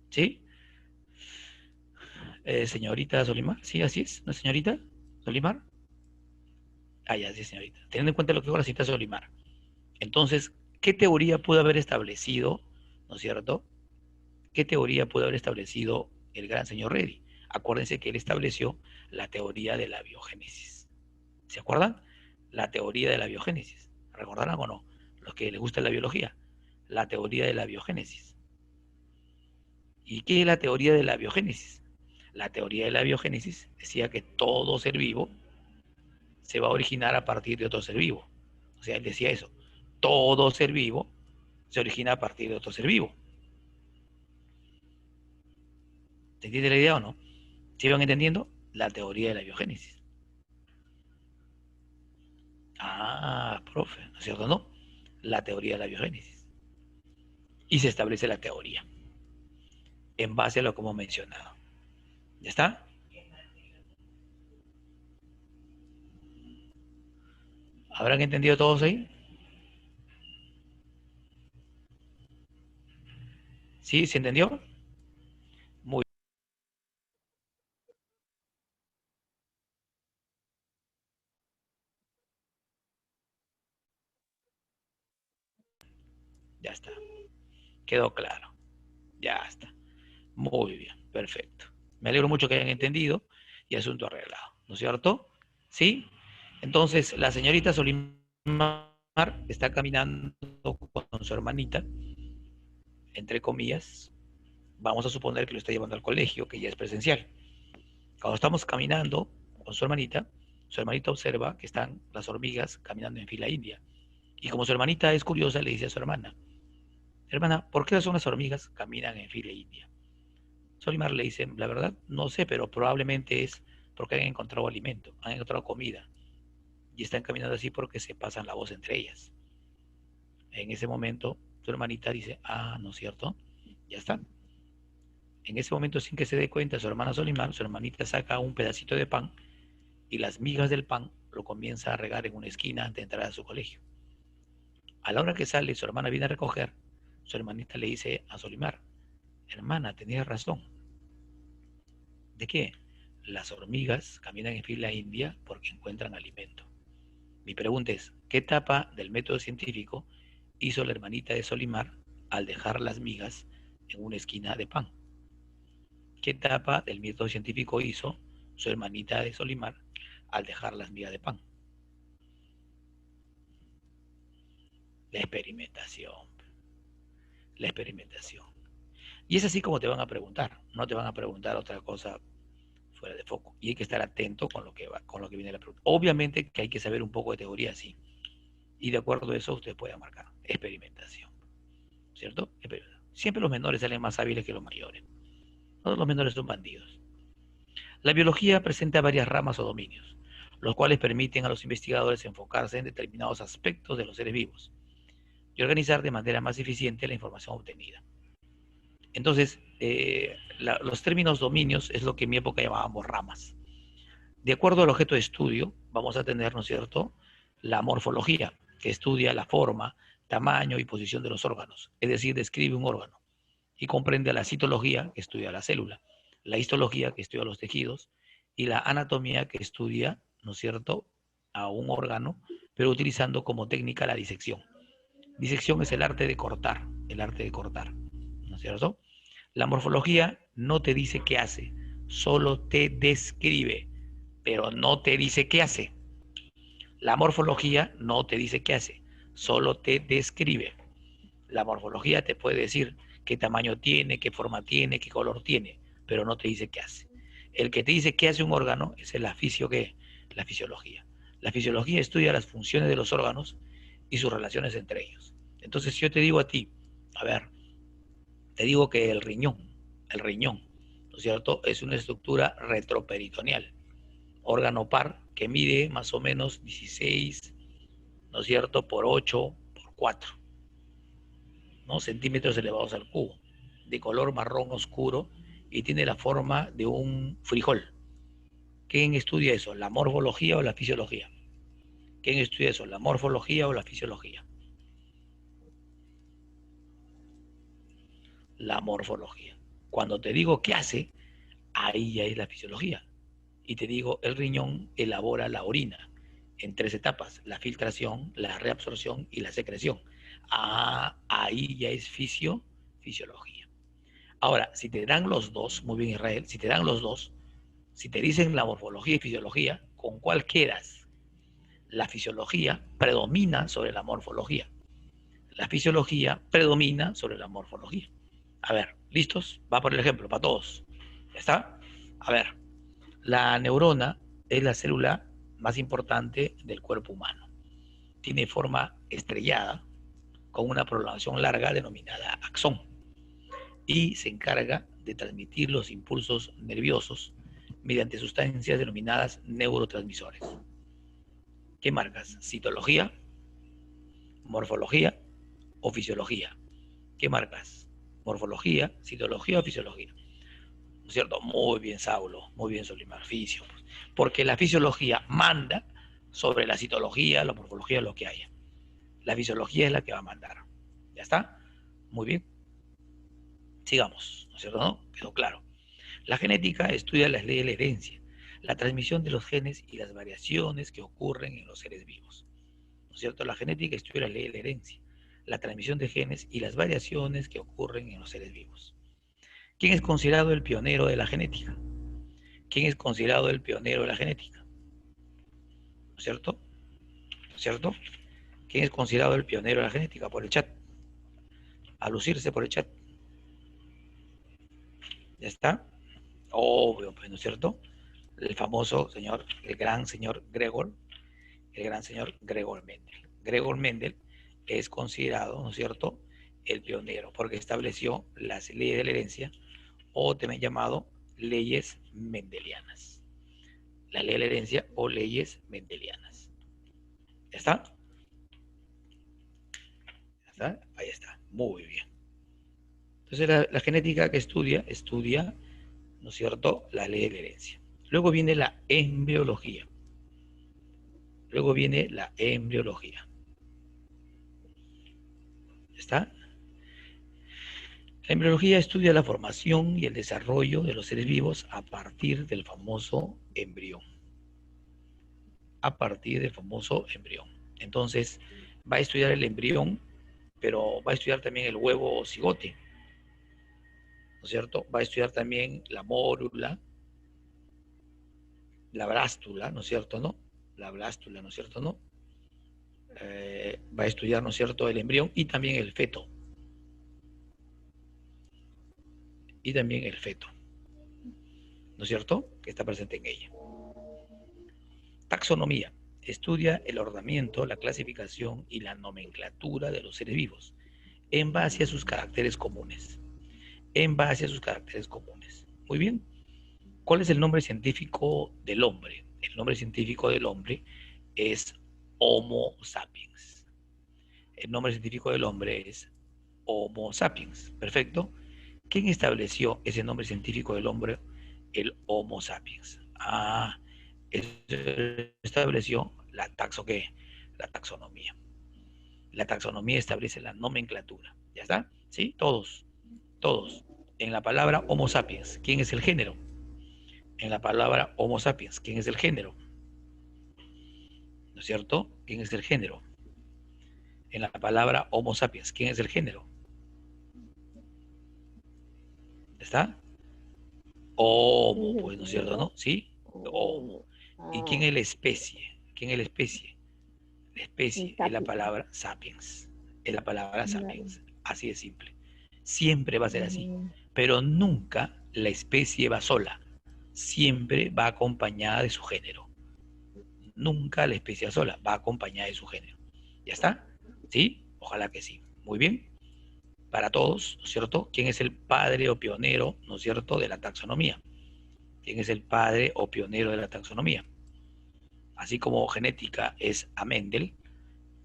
¿Sí? Señorita Solimar, ¿sí? Así es, ¿no, señorita Solimar? Ya, sí, señorita. Teniendo en cuenta lo que dijo la cita Solimar. Entonces, ¿qué teoría pudo haber establecido, ¿no es cierto? ¿Qué teoría pudo haber establecido el gran señor Reddy? Acuérdense que él estableció la teoría de la biogénesis. ¿Se acuerdan? La teoría de la biogénesis. ¿Recordarán o no? Los que les gusta la biología. La teoría de la biogénesis. ¿Y qué es la teoría de la biogénesis? La teoría de la biogénesis decía que todo ser vivo se va a originar a partir de otro ser vivo. O sea, él decía eso. Todo ser vivo se origina a partir de otro ser vivo. ¿Se entiende la idea o no? ¿Sí van entendiendo? La teoría de la biogénesis. Profe, ¿no es cierto? No. La teoría de la biogénesis. Y se establece la teoría en base a lo que hemos mencionado. ¿Ya está? ¿Habrán entendido todos ahí? ¿Sí? ¿Se entendió? Muy bien. Ya está. Quedó claro. Ya está. Muy bien. Perfecto. Me alegro mucho que hayan entendido y asunto arreglado. ¿No es cierto? ¿Sí? Entonces, la señorita Solimar está caminando con su hermanita, entre comillas. Vamos a suponer que lo está llevando al colegio, que ya es presencial. Cuando estamos caminando con su hermanita observa que están las hormigas caminando en fila india. Y como su hermanita es curiosa, le dice a su hermana, ¿por qué son las hormigas caminan en fila india? Solimar le dice, la verdad, no sé, pero probablemente es porque han encontrado alimento, han encontrado comida. Y están caminando así porque se pasan la voz entre ellas. En ese momento, su hermanita dice, ¿no es cierto? Ya está. En ese momento, sin que se dé cuenta su hermana Solimar, su hermanita saca un pedacito de pan y las migas del pan lo comienza a regar en una esquina antes de entrar a su colegio. A la hora que sale, su hermana viene a recoger, su hermanita le dice a Solimar, hermana, tenías razón. ¿De qué? Las hormigas caminan en fila india porque encuentran alimento. Mi pregunta es, ¿qué etapa del método científico hizo la hermanita de Solimar al dejar las migas en una esquina de pan? ¿Qué etapa del método científico hizo su hermanita de Solimar al dejar las migas de pan? La experimentación. La experimentación. Y es así como te van a preguntar, no te van a preguntar otra cosa fuera de foco. Y hay que estar atento con lo que viene la pregunta. Obviamente que hay que saber un poco de teoría, sí. Y de acuerdo a eso usted puede marcar experimentación. ¿Cierto? Siempre los menores salen más hábiles que los mayores. Todos los menores son bandidos. La biología presenta varias ramas o dominios, los cuales permiten a los investigadores enfocarse en determinados aspectos de los seres vivos y organizar de manera más eficiente la información obtenida. Entonces, los términos dominios es lo que en mi época llamábamos ramas. De acuerdo al objeto de estudio, vamos a tener, ¿no es cierto?, la morfología, que estudia la forma, tamaño y posición de los órganos, es decir, describe un órgano, y comprende la citología, que estudia la célula, la histología, que estudia los tejidos, y la anatomía, que estudia, ¿no es cierto?, a un órgano, pero utilizando como técnica la disección. Disección es el arte de cortar, ¿no es cierto? La morfología no te dice qué hace, solo te describe, pero no te dice qué hace. La morfología no te dice qué hace, solo te describe. La morfología te puede decir qué tamaño tiene, qué forma tiene, qué color tiene, pero no te dice qué hace. El que te dice qué hace un órgano es el oficio que la fisiología. La fisiología estudia las funciones de los órganos y sus relaciones entre ellos. Entonces, si yo te digo a ti, a ver, te digo que el riñón, ¿no es cierto?, es una estructura retroperitoneal, órgano par que mide más o menos 16, ¿no es cierto?, por 8 por 4, ¿no?, centímetros elevados al cubo, de color marrón oscuro y tiene la forma de un frijol. ¿Quién estudia eso? ¿La morfología o la fisiología? ¿Quién estudia eso? ¿La morfología o la fisiología? La morfología. Cuando te digo qué hace, ahí ya es la fisiología. Y te digo, el riñón elabora la orina en 3 etapas: la filtración, la reabsorción y la secreción. Ah, ahí ya es fisiología. Ahora, si te dan los dos, muy bien Israel, si te dan los dos, si te dicen la morfología y fisiología, ¿con cuál quedas? La fisiología predomina sobre la morfología. La fisiología predomina sobre la morfología. A ver, ¿listos? Va por el ejemplo, para todos. ¿Ya está? A ver, la neurona es la célula más importante del cuerpo humano. Tiene forma estrellada, con una prolongación larga denominada axón, y se encarga de transmitir los impulsos nerviosos mediante sustancias denominadas neurotransmisores. ¿Qué marcas? ¿Citología, morfología o fisiología? ¿Qué marcas? ¿Morfología, citología o fisiología? ¿No es cierto? Muy bien, Saulo, muy bien, Solimar, fisio. Porque la fisiología manda sobre la citología, la morfología, lo que haya. La fisiología es la que va a mandar. ¿Ya está? Muy bien. Sigamos, ¿no es cierto? ¿No? Quedó claro. La genética estudia las leyes de la herencia, la transmisión de los genes y las variaciones que ocurren en los seres vivos. ¿No es cierto? La genética estudia las leyes de la herencia, la transmisión de genes y las variaciones que ocurren en los seres vivos. ¿Quién es considerado el pionero de la genética? ¿Quién es considerado el pionero de la genética? ¿No es cierto? ¿No es cierto? ¿Quién es considerado el pionero de la genética? Por el chat. A lucirse por el chat. ¿Ya está? Obvio, pues, ¿no es cierto? El famoso señor, el gran señor Gregor Mendel. Gregor Mendel es considerado, ¿no es cierto?, el pionero, porque estableció las leyes de la herencia, o también llamado leyes mendelianas. La ley de la herencia o leyes mendelianas. ¿Ya está? ¿Ya está? Ahí está. Muy bien. Entonces la genética que estudia, ¿no es cierto?, la ley de la herencia. Luego viene la embriología. ¿Está? La embriología estudia la formación y el desarrollo de los seres vivos a partir del famoso embrión. Entonces, va a estudiar el embrión, pero va a estudiar también el huevo o cigote, ¿no es cierto? Va a estudiar también la mórula, la blástula, ¿no es cierto, no? La blástula, ¿no es cierto, no? Va a estudiar, ¿no es cierto?, el embrión y también el feto. ¿No es cierto?, que está presente en ella. Taxonomía. Estudia el ordenamiento, la clasificación y la nomenclatura de los seres vivos en base a sus caracteres comunes. Muy bien. ¿Cuál es el nombre científico del hombre? El nombre científico del hombre es Homo sapiens. El nombre científico del hombre es Homo sapiens. Perfecto. ¿Quién estableció ese nombre científico del hombre? El Homo sapiens. Eso estableció ¿qué? La taxonomía. La taxonomía establece la nomenclatura. ¿Ya está? ¿Sí? Todos. En la palabra Homo sapiens, ¿quién es el género? En la palabra Homo sapiens, ¿quién es el género? ¿No es cierto? ¿Quién es el género? En la palabra Homo sapiens, ¿quién es el género? ¿Está? Homo, pues, ¿no es cierto? ¿No? ¿Sí? Homo. ¿Y quién es la especie? ¿Quién es la especie? La especie es la palabra sapiens. Es la palabra sapiens. Así de simple. Siempre va a ser así. Pero nunca la especie va sola. Siempre va acompañada de su género. Nunca la especie sola va acompañada de su género. ¿Ya está? ¿Sí? Ojalá que sí. Muy bien. Para todos, ¿no es cierto? ¿Quién es el padre o pionero, ¿no es cierto?, de la taxonomía. ¿Quién es el padre o pionero de la taxonomía? Así como genética es a Mendel,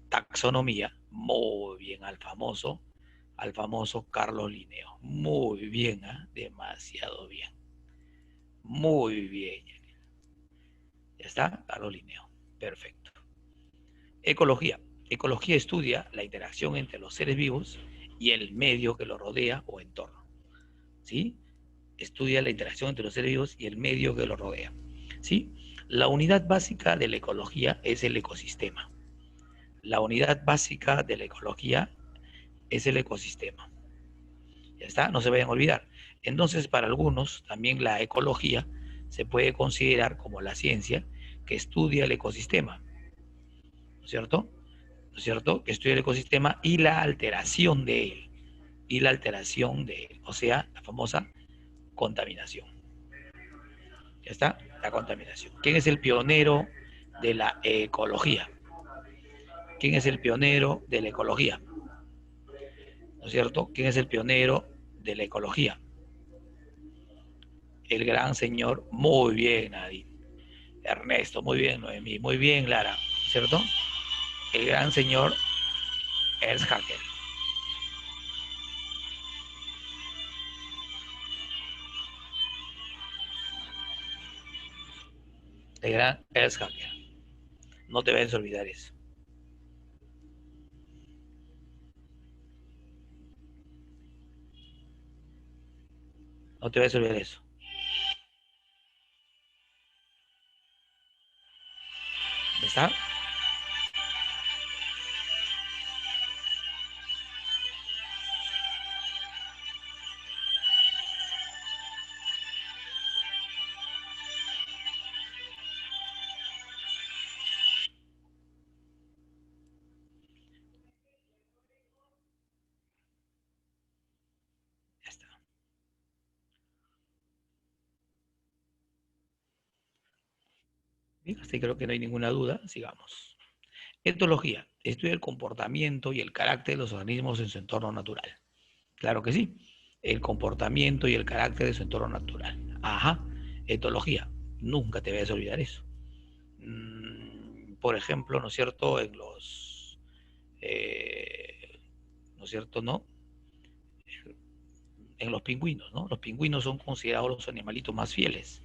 taxonomía, muy bien, al famoso Carlos Linneo. Muy bien, ¿eh? Demasiado bien. Muy bien. ¿Ya está? Carlos Linneo. Perfecto. Ecología. Ecología estudia la interacción entre los seres vivos y el medio que los rodea o entorno. ¿Sí? Estudia la interacción entre los seres vivos y el medio que los rodea. ¿Sí? La unidad básica de la ecología es el ecosistema. La unidad básica de la ecología es el ecosistema. Ya está, no se vayan a olvidar. Entonces, para algunos, también la ecología se puede considerar como la ciencia que estudia el ecosistema, ¿no es cierto? ¿No es cierto? Que estudia el ecosistema y la alteración de él. Y la alteración de él. O sea, la famosa contaminación. Ya está, la contaminación. ¿Quién es el pionero de la ecología? ¿Quién es el pionero de la ecología? ¿No es cierto? ¿Quién es el pionero de la ecología? El gran señor, muy bien, Nadine. Ernesto, muy bien, Noemí, muy bien, Lara, ¿cierto? El gran señor Ernst Haeckel. El gran Ernst Haeckel. No te vayas a olvidar eso. No te vayas a olvidar eso. ¿Está? Ya está. Bien, así creo que no hay ninguna duda. Sigamos. Etología. Estudia el comportamiento y el carácter de los organismos en su entorno natural. Claro que sí. El comportamiento y el carácter de su entorno natural. Ajá. Etología. Nunca te vayas a olvidar eso. Por ejemplo, ¿no es cierto? ¿No es cierto? ¿No? En los pingüinos, ¿no? Los pingüinos son considerados los animalitos más fieles.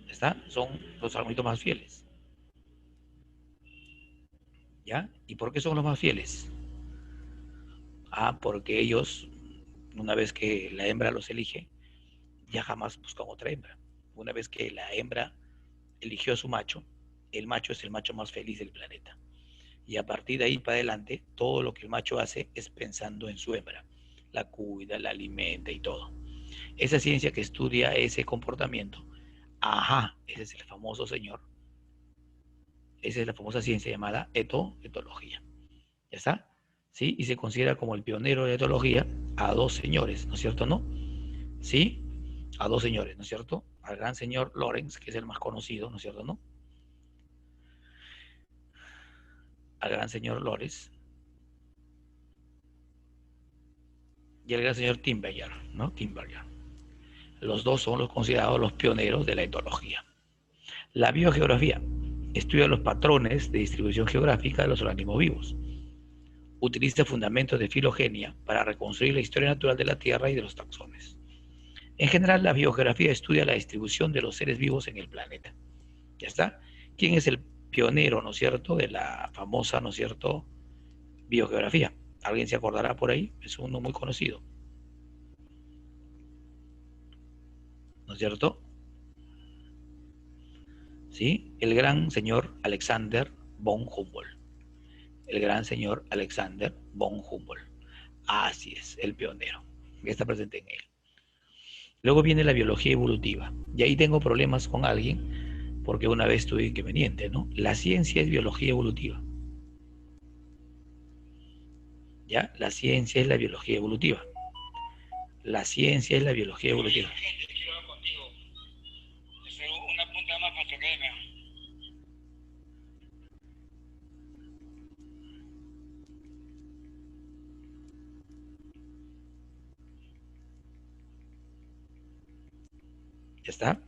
¿Está? Son los animalitos más fieles. ¿Ya? ¿Y por qué son los más fieles? Porque ellos, una vez que la hembra los elige, ya jamás buscan otra hembra. Una vez que la hembra eligió a su macho, el macho es el macho más feliz del planeta. Y a partir de ahí para adelante, todo lo que el macho hace es pensando en su hembra. La cuida, la alimenta y todo. Esa ciencia que estudia ese comportamiento, ese es el famoso señor, esa es la famosa ciencia llamada etología. ¿Ya está? ¿Sí? Y se considera como el pionero de la etología a dos señores, ¿no es cierto? ¿No? ¿Sí? A dos señores, ¿no es cierto? Al gran señor Lorenz, que es el más conocido, ¿no es cierto? ¿No? Al gran señor Lorenz y al gran señor Timberger, ¿no? Timberger. Los dos son los considerados los pioneros de la etología. La biogeografía estudia los patrones de distribución geográfica de los organismos vivos. Utiliza fundamentos de filogenia para reconstruir la historia natural de la Tierra y de los taxones. En general, la biogeografía estudia la distribución de los seres vivos en el planeta. ¿Ya está? ¿Quién es el pionero, ¿no es cierto?, de la famosa, ¿no es cierto?, biogeografía. ¿Alguien se acordará por ahí? Es uno muy conocido, ¿no es cierto? ¿Sí? El gran señor Alexander von Humboldt. El gran señor Alexander von Humboldt. Así es, el pionero, que está presente en él. Luego viene la biología evolutiva. Y ahí tengo problemas con alguien, porque una vez tuve inconveniente, ¿no? La ciencia es biología evolutiva. ¿Ya? La ciencia es la biología evolutiva. La ciencia es la biología evolutiva. Una punta más para tu academia. ¿Ya está?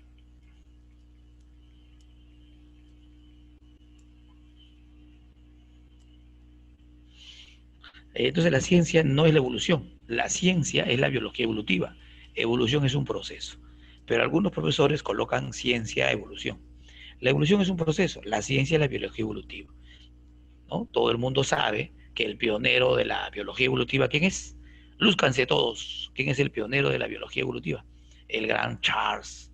Entonces la ciencia no es la evolución, la ciencia es la biología evolutiva. Evolución es un proceso, pero algunos profesores colocan ciencia, evolución. La evolución es un proceso, la ciencia es la biología evolutiva, ¿no? Todo el mundo sabe que el pionero de la biología evolutiva, ¿quién es? Lúzcanse todos, ¿quién es el pionero de la biología evolutiva? El gran Charles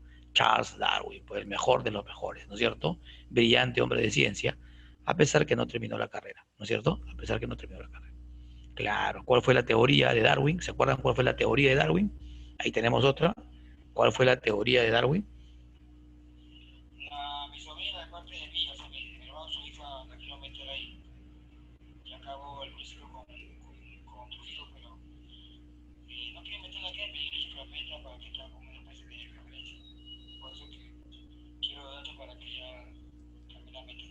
Darwin, pues el mejor de los mejores, ¿no es cierto? Brillante hombre de ciencia, a pesar que no terminó la carrera, ¿no es cierto? A pesar que no terminó la carrera. Claro, ¿cuál fue la teoría de Darwin? ¿Se acuerdan cuál fue la teoría de Darwin? Ahí tenemos otra. ¿Cuál fue la teoría de Darwin? Mi sobrina de parte de mi hermano, su hija la quiero meter ahí. Y acabo el juicio con tu hijo, pero no quiero meterla aquí, pero su carpeta para que tal como no parece bien de referencia. Por eso que quiero datos para que ya también la metan.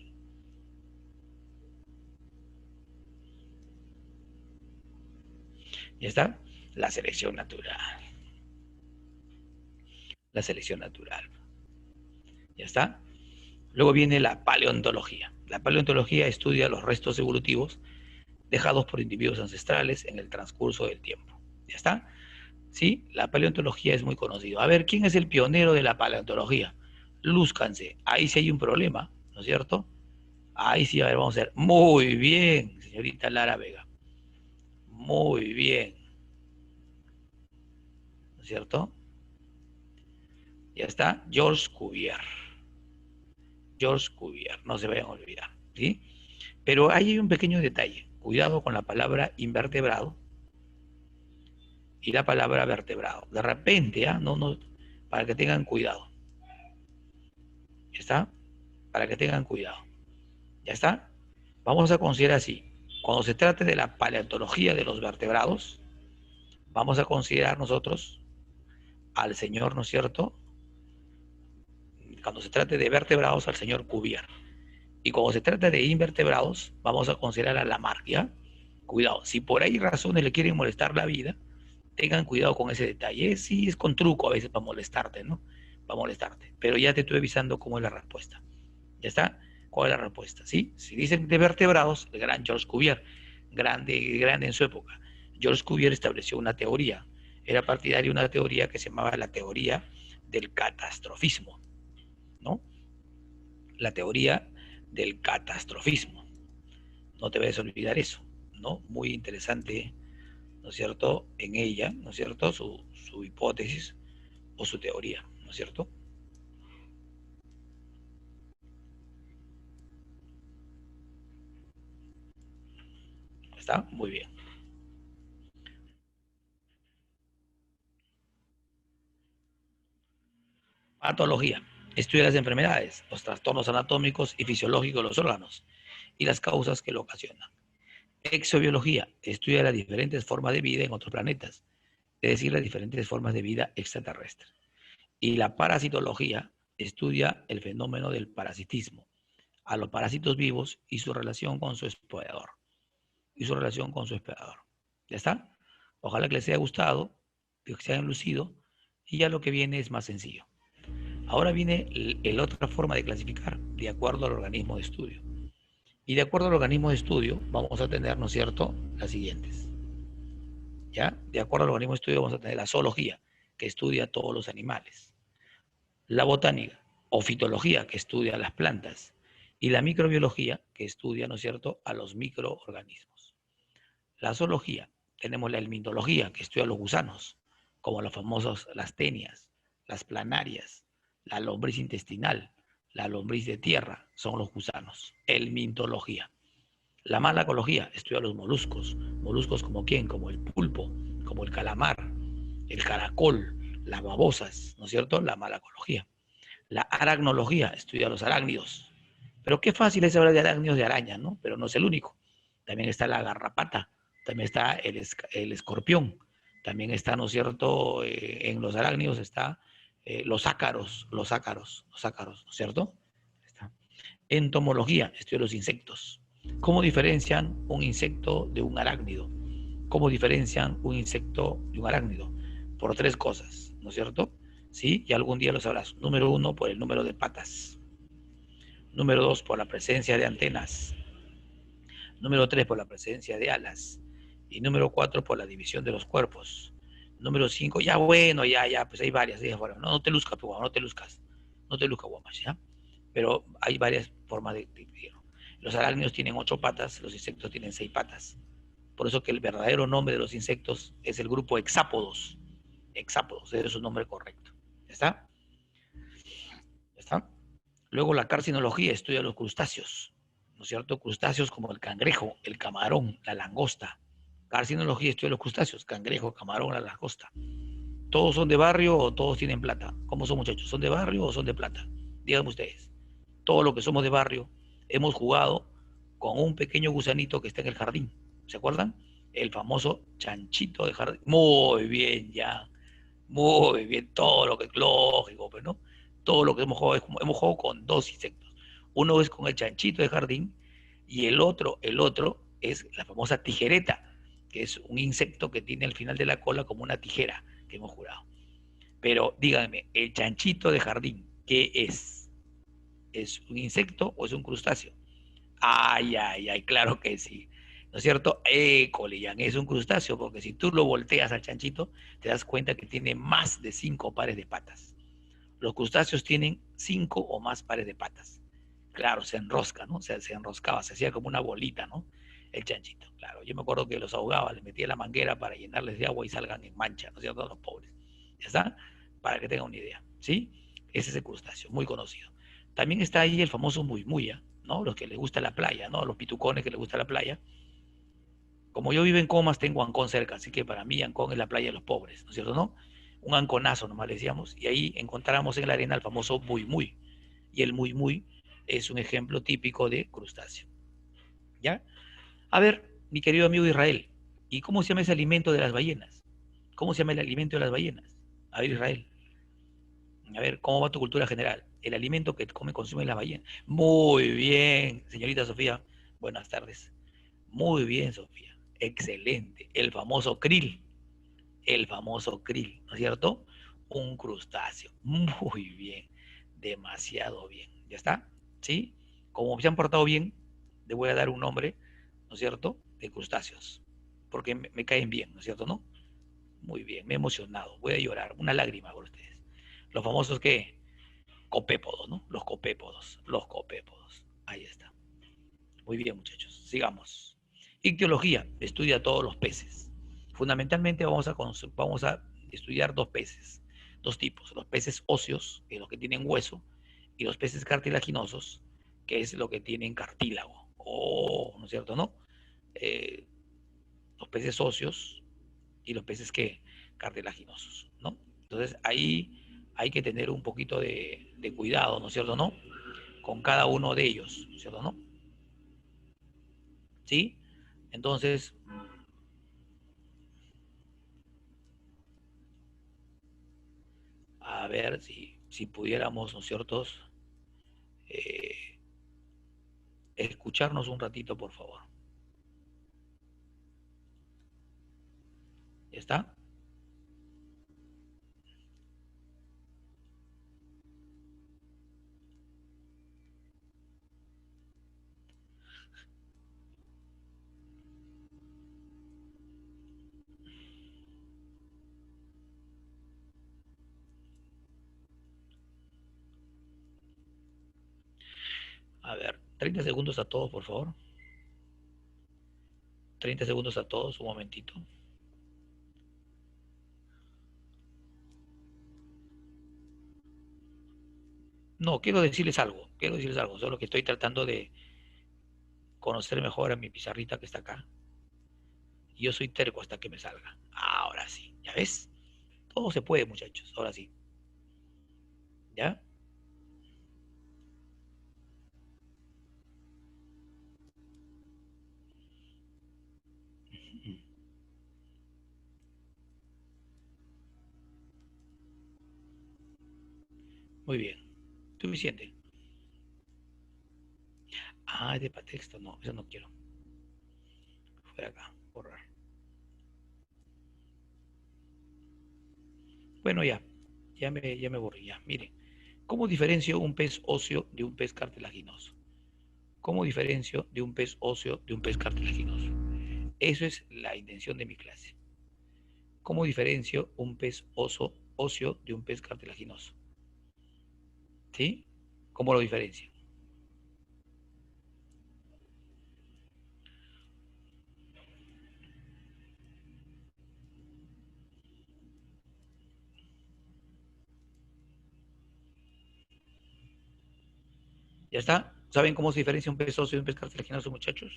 ¿Ya está? La selección natural. La selección natural. ¿Ya está? Luego viene la paleontología. La paleontología estudia los restos evolutivos dejados por individuos ancestrales en el transcurso del tiempo. ¿Ya está? ¿Sí? La paleontología es muy conocido. A ver, ¿quién es el pionero de la paleontología? Lúzcanse. Ahí sí hay un problema, ¿no es cierto? Ahí sí, a ver, vamos a ver. Muy bien, señorita Lara Vega. Muy bien. ¿No es cierto? Ya está. George Cuvier. George Cuvier. No se vayan a olvidar. ¿Sí? Pero ahí hay un pequeño detalle. Cuidado con la palabra invertebrado y la palabra vertebrado. De repente, ¿eh? No, para que tengan cuidado. ¿Ya está? Para que tengan cuidado. ¿Ya está? Vamos a considerar así. Cuando se trate de la paleontología de los vertebrados, vamos a considerar nosotros al señor, ¿no es cierto? Cuando se trate de vertebrados, al señor Cuvier. Y cuando se trata de invertebrados, vamos a considerar a Lamarck, ¿ya? Cuidado, si por ahí razones le quieren molestar la vida, tengan cuidado con ese detalle. Sí, es con truco a veces para molestarte, ¿no? Para molestarte. Pero ya te estoy avisando cómo es la respuesta. ¿Ya está? ¿Cuál es la respuesta? ¿Sí? Si dicen de vertebrados, el gran George Cuvier, grande en su época. George Cuvier estableció una teoría. Era partidario de una teoría que se llamaba la teoría del catastrofismo, ¿no? La teoría del catastrofismo. No te vayas a olvidar eso, ¿no? Muy interesante, ¿no es cierto? En ella, ¿no es cierto? Su hipótesis o su teoría, ¿no es cierto? ¿Está? Muy bien. Patología. Estudia las enfermedades, los trastornos anatómicos y fisiológicos de los órganos y las causas que lo ocasionan. Exobiología. Estudia las diferentes formas de vida en otros planetas, es decir, las diferentes formas de vida extraterrestre. Y la parasitología estudia el fenómeno del parasitismo, a los parásitos vivos y su relación con su hospedador. ¿Ya está? Ojalá que les haya gustado, que se hayan lucido Y ya lo que viene es más sencillo. Ahora viene la otra forma de clasificar, de acuerdo al organismo de estudio. Y de acuerdo al organismo de estudio, vamos a tener, ¿no es cierto?, las siguientes. ¿Ya? De acuerdo al organismo de estudio, vamos a tener la zoología, que estudia todos los animales. La botánica o fitología, que estudia las plantas. Y la microbiología, que estudia, ¿no es cierto?, a los microorganismos. La zoología, tenemos la helmintología, que estudia los gusanos, como los famosos las tenias, las planarias, la lombriz intestinal, la lombriz de tierra, son los gusanos. Helmintología. La malacología estudia los moluscos. Moluscos como quién, como el pulpo, como el calamar, el caracol, las babosas, ¿no es cierto? La malacología. La aracnología estudia los arácnidos. Pero qué fácil es hablar de arácnidos de araña, ¿no? Pero no es el único. También está la garrapata, también está el escorpión, también está, ¿no es cierto? En los arácnidos está los ácaros, ¿no es cierto? Está. Entomología, estudia los insectos. ¿Cómo diferencian un insecto de un arácnido? ¿Cómo diferencian un insecto de un arácnido? Por tres cosas, ¿no es cierto? ¿Sí? Y algún día lo sabrás. Número uno, por el número de patas. Número dos, por la presencia de antenas. Número tres, por la presencia de alas. Y número cuatro, por la división de los cuerpos. Número cinco, ya bueno, ya, pues hay varias. Bueno, no te luzcas, pues, no te luzcas. No te luzcas, guamas, ¿ya? Pero hay varias formas de dividirlo. Los arácnidos tienen 8 patas, los insectos tienen 6 patas. Por eso que el verdadero nombre de los insectos es el grupo hexápodos. Hexápodos, ese es su nombre correcto. ¿Ya está? ¿Ya está? Luego la carcinología estudia los crustáceos, ¿no es cierto? Crustáceos como el cangrejo, el camarón, la langosta. Carcinología estudia los crustáceos, cangrejo, camarón, la langosta. ¿Todos son de barrio o todos tienen plata? ¿Cómo son, muchachos? ¿Son de barrio o son de plata? Díganme ustedes. Todos los que somos de barrio hemos jugado con un pequeño gusanito que está en el jardín. ¿Se acuerdan? El famoso chanchito de jardín. Muy bien, ya. Muy bien, todo lo que es lógico, pues, ¿no? Todo lo que hemos jugado con dos insectos. Uno es con el chanchito de jardín y el otro es la famosa tijereta, que es un insecto que tiene al final de la cola como una tijera que hemos jurado. Pero díganme, el chanchito de jardín, ¿qué es? ¿Es un insecto o es un crustáceo? Ay, ay, ay, claro que sí. ¿No es cierto? École, es un crustáceo, porque si tú lo volteas al chanchito, te das cuenta que tiene más de 5 pares de patas. Los crustáceos tienen 5 o más pares de patas. Claro, se enrosca, ¿no? Se enroscaba, se hacía como una bolita, ¿no? El chanchito, claro. Yo me acuerdo que los ahogaba, les metía la manguera para llenarles de agua y salgan en mancha, ¿no es cierto? Los pobres. ¿Ya está? Para que tengan una idea, ¿sí? Ese es el crustáceo, muy conocido. También está ahí el famoso muymuya, ¿no? Los que les gusta la playa, ¿no? Los pitucones que les gusta la playa. Como yo vivo en Comas, tengo Ancón cerca, así que para mí Ancón es la playa de los pobres, ¿no es cierto, no? Un anconazo, nomás le decíamos, y ahí encontramos en la arena el famoso muy. Y el muy es un ejemplo típico de crustáceo, ¿ya? A ver, mi querido amigo Israel, ¿y cómo se llama ese alimento de las ballenas? ¿Cómo se llama el alimento de las ballenas? A ver, Israel, a ver, ¿cómo va tu cultura general? El alimento que consume la ballena. Muy bien, señorita Sofía, buenas tardes. Muy bien, Sofía, excelente. El famoso krill, ¿no es cierto? Un crustáceo. Muy bien, demasiado bien. ¿Ya está? ¿Sí? Como se han portado bien, le voy a dar un nombre, ¿no es cierto? De crustáceos. Porque me caen bien, ¿no es cierto? ¿No? Muy bien, me he emocionado. Voy a llorar. Una lágrima por ustedes. Los famosos que copépodos, ¿no? Los copépodos. Los copépodos. Ahí está. Muy bien, muchachos. Sigamos. Ictiología estudia todos los peces. Fundamentalmente vamos a estudiar dos peces, dos tipos. Los peces óseos, que es los que tienen hueso, y los peces cartilaginosos, que es lo que tienen cartílago. Oh, ¿no es cierto, no? Eh, los peces óseos y los peces que cartilaginosos, ¿no? Entonces ahí hay que tener un poquito de cuidado, ¿no es cierto, no? Con cada uno de ellos, ¿no es cierto, no? ¿Sí? Entonces, a ver si pudiéramos, ¿no es cierto?, eh, escucharnos un ratito, por favor. ¿Ya está? 30 segundos a todos, por favor. 30 segundos a todos, un momentito. No, quiero decirles algo, solo que estoy tratando de conocer mejor a mi pizarrita que está acá. Y yo soy terco hasta que me salga. Ahora sí, ¿ya ves? Todo se puede, muchachos, ahora sí. ¿Ya? Muy bien. Suficiente. Ah, es de para texto. No, eso no quiero. Fuera acá, borrar. Bueno, ya. Ya me borré, ya. Miren. ¿Cómo diferencio un pez óseo de un pez cartilaginoso? ¿Cómo diferencio de un pez óseo de un pez cartilaginoso? Eso es la intención de mi clase. ¿Cómo diferencio un pez óseo de un pez cartilaginoso? ¿Sí? ¿Cómo lo diferencio? ¿Ya está? ¿Saben cómo se diferencia un pez óseo de un pez cartilaginoso, muchachos?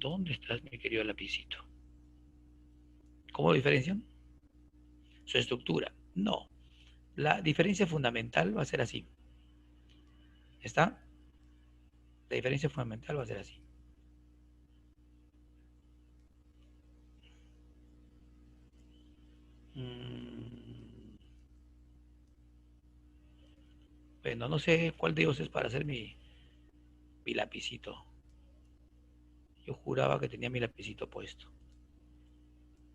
¿Dónde estás, mi querido lapicito? ¿Cómo lo diferencian? Su estructura. No. La diferencia fundamental va a ser así. ¿Está? La diferencia fundamental va a ser así. Bueno, no sé cuál de ellos es para hacer mi lapicito. Yo juraba que tenía mi lapicito puesto.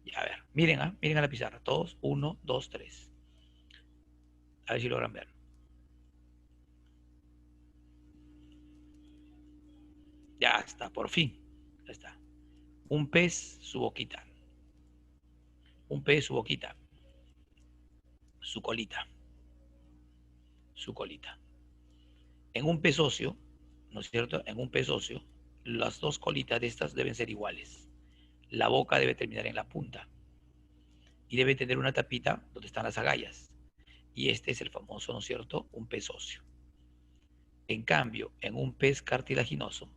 Ya, a ver, miren, miren a la pizarra. Todos, 1, 2, 3. A ver si logran ver. Ya está, por fin. Ya está. Un pez, su boquita. Un pez, su boquita. Su colita. Su colita. En un pez óseo, ¿no es cierto? En un pez óseo, las dos colitas de estas deben ser iguales. La boca debe terminar en la punta y debe tener una tapita donde están las agallas. Y este es el famoso, ¿no es cierto?, un pez óseo. En cambio, en un pez cartilaginoso,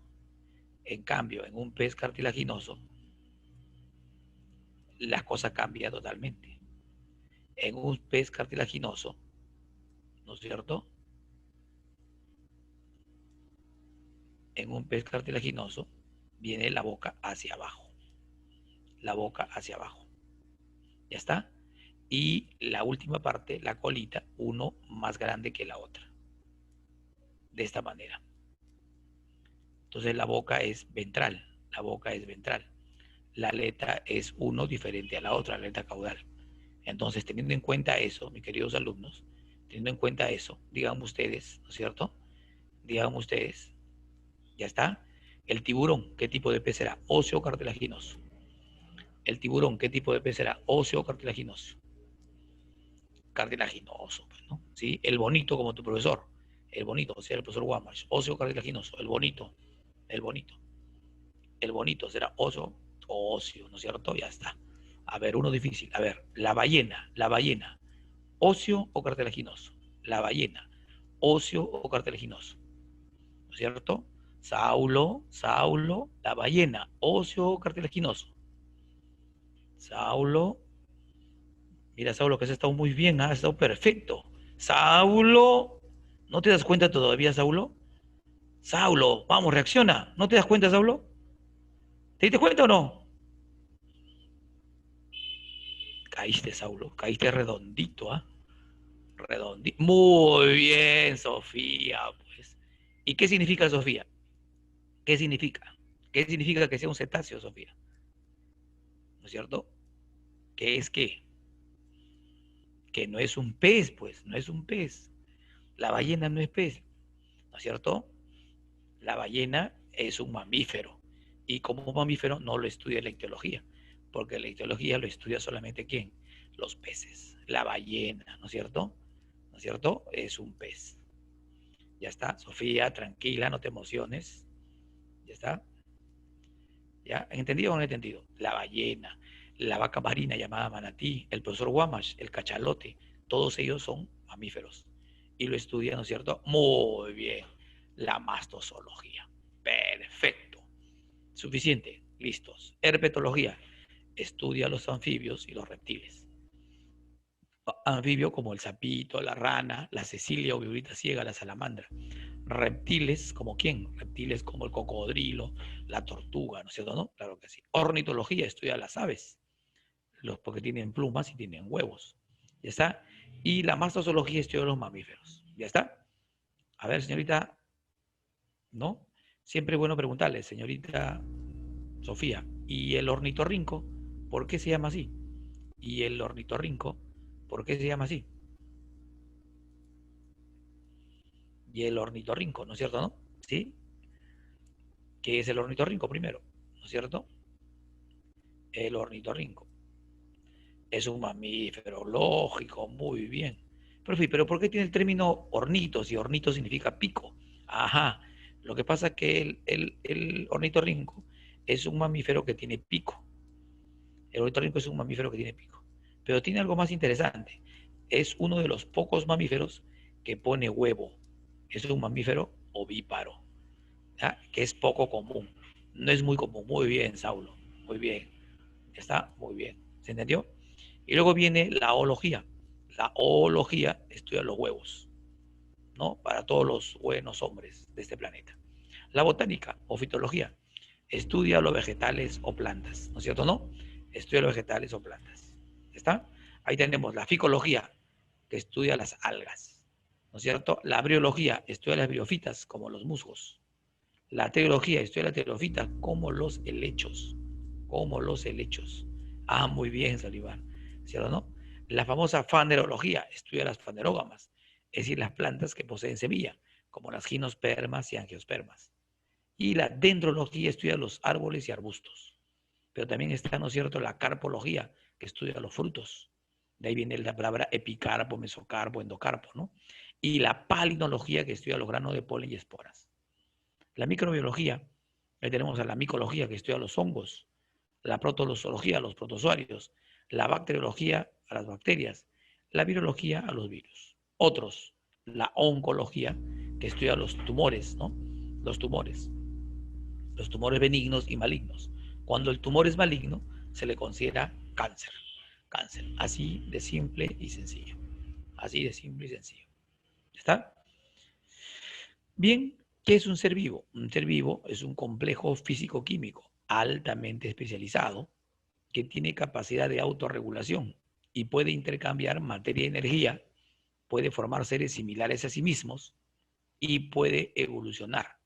la cosa cambia totalmente. En un pez cartilaginoso, ¿no es cierto? En un pez cartilaginoso viene la boca hacia abajo. La boca hacia abajo. ¿Ya está? Y la última parte, la colita, uno más grande que la otra. De esta manera. Entonces la boca es ventral. La boca es ventral. La aleta es uno diferente a la otra, la aleta caudal. Entonces, teniendo en cuenta eso, mis queridos alumnos, teniendo en cuenta eso, digan ustedes, ¿no es cierto? Digan ustedes, ¿ya está? El tiburón, ¿qué tipo de pez será? ¿Óseo o cartilaginoso? El tiburón, ¿qué tipo de pez será? ¿Óseo o cartilaginoso? Cartilaginoso, pues, ¿no? ¿Sí? El bonito, como tu profesor. El bonito, o sea, el profesor Guamash. Óseo o cartilaginoso. El bonito. El bonito. El bonito será óseo o óseo, ¿no es cierto? Ya está. A ver, uno difícil. A ver, la ballena. La ballena. ¿Óseo o cartilaginoso? La ballena. ¿Óseo o cartilaginoso? ¿No es cierto? Saulo, la ballena. ¿Óseo o cartilaginoso? Saulo. Mira, Saulo, que has estado muy bien, has estado perfecto. Saulo. ¿No te das cuenta todavía, Saulo? Saulo, vamos, reacciona. ¿No te das cuenta, Saulo? ¿Te diste cuenta o no? Caíste, Saulo. Caíste redondito, ¿ah? Redondito. Muy bien, Sofía, pues. ¿Y qué significa Sofía? ¿Qué significa? ¿Qué significa que sea un cetáceo, Sofía? ¿No es cierto? ¿Qué es qué? Que no es un pez, pues, no es un pez. La ballena no es pez, ¿no es cierto? La ballena es un mamífero. Y como mamífero no lo estudia la ictiología, porque la ictiología lo estudia solamente ¿quién? Los peces, la ballena, ¿no es cierto? ¿No es cierto? Es un pez. Ya está, Sofía, tranquila, no te emociones. Ya está. ¿Ya? ¿Entendido o no entendido? La ballena, la vaca marina llamada manatí, el profesor Guamash, el cachalote, todos ellos son mamíferos. Y lo estudia, ¿no es cierto? Muy bien. La mastozoología. Perfecto. Suficiente. Listos. Herpetología. Estudia los anfibios y los reptiles. Anfibio como el sapito, la rana, la cecilia o viborita ciega, la salamandra. Reptiles como quién? Reptiles como el cocodrilo, la tortuga, ¿no es cierto? ¿No? Claro que sí. Ornitología estudia las aves, porque tienen plumas y tienen huevos. ¿Ya está? Y la mastozoología estudia los mamíferos. ¿Ya está? A ver, señorita, ¿no? Siempre es bueno preguntarle, señorita Sofía, ¿y el ornitorrinco por qué se llama así? ¿Y el ornitorrinco por qué se llama así? Y el ornitorrinco, ¿no es cierto, no? ¿Sí? ¿Qué es el ornitorrinco primero? ¿No es cierto? El ornitorrinco es un mamífero, lógico, muy bien. Profe, pero ¿por qué tiene el término hornito si hornito significa pico? Ajá, lo que pasa es que el ornitorrinco es un mamífero que tiene pico. El ornitorrinco es un mamífero que tiene pico. Pero tiene algo más interesante. Es uno de los pocos mamíferos que pone huevo. Es un mamífero ovíparo, ¿ya? Que es poco común. No es muy común. Muy bien, Saulo. Muy bien. Está muy bien. ¿Se entendió? Y luego viene la oología. La oología estudia los huevos, ¿no? Para todos los buenos hombres de este planeta. La botánica o fitología estudia los vegetales o plantas, ¿no es cierto? ¿No? Estudia los vegetales o plantas. ¿Está? Ahí tenemos la ficología, que estudia las algas, ¿no es cierto? La briología estudia las briofitas, como los musgos. La teología estudia las teofitas como los helechos, como los helechos. Ah, muy bien, Salivar, ¿cierto o no? La famosa fanerología estudia las fanerógamas, es decir, las plantas que poseen semilla, como las gimnospermas y angiospermas. Y la dendrología estudia los árboles y arbustos. Pero también está, ¿no es cierto?, la carpología, que estudia los frutos. De ahí viene la palabra epicarpo, mesocarpo, endocarpo, ¿no? Y la palinología, que estudia los granos de polen y esporas. La microbiología, ahí tenemos a la micología, que estudia los hongos, la protozología, los protozoarios, la bacteriología, a las bacterias, la virología, a los virus. Otros, la oncología, que estudia los tumores, ¿no? Los tumores benignos y malignos. Cuando el tumor es maligno, se le considera cáncer. Cáncer, así de simple y sencillo. Así de simple y sencillo. ¿Está? Bien, ¿qué es un ser vivo? Un ser vivo es un complejo físico-químico altamente especializado que tiene capacidad de autorregulación y puede intercambiar materia y energía, puede formar seres similares a sí mismos y puede evolucionar,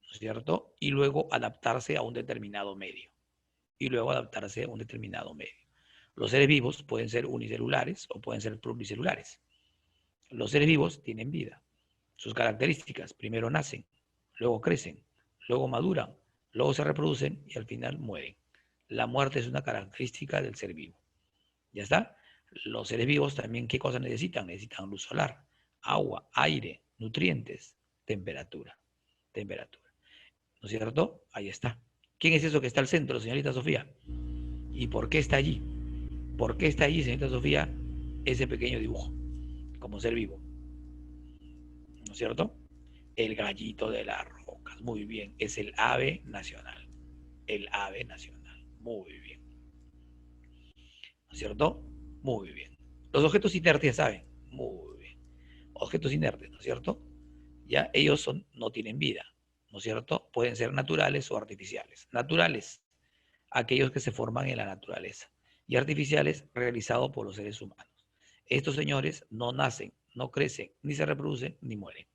¿no es cierto? Y luego adaptarse a un determinado medio. Y luego adaptarse a un determinado medio. Los seres vivos pueden ser unicelulares o pueden ser pluricelulares. Los seres vivos tienen vida. Sus características: primero nacen, luego crecen, luego maduran, luego se reproducen y al final mueren. La muerte es una característica del ser vivo. ¿Ya está? Los seres vivos también, ¿qué cosas necesitan? Necesitan luz solar, agua, aire, nutrientes, temperatura. Temperatura. ¿No es cierto? Ahí está. ¿Quién es eso que está al centro, señorita Sofía? ¿Y por qué está allí? ¿Por qué está allí, señorita Sofía, ese pequeño dibujo como ser vivo? ¿No es cierto? El gallito de las rocas. Muy bien. Es el ave nacional. El ave nacional. Muy bien. ¿No es cierto? Muy bien. Los objetos inertes, ¿saben? Muy bien. Objetos inertes, ¿no es cierto? Ya ellos no tienen vida, ¿no es cierto? Pueden ser naturales o artificiales. Naturales, aquellos que se forman en la naturaleza. Y artificiales, realizados por los seres humanos. Estos señores no nacen, no crecen, ni se reproducen, ni mueren.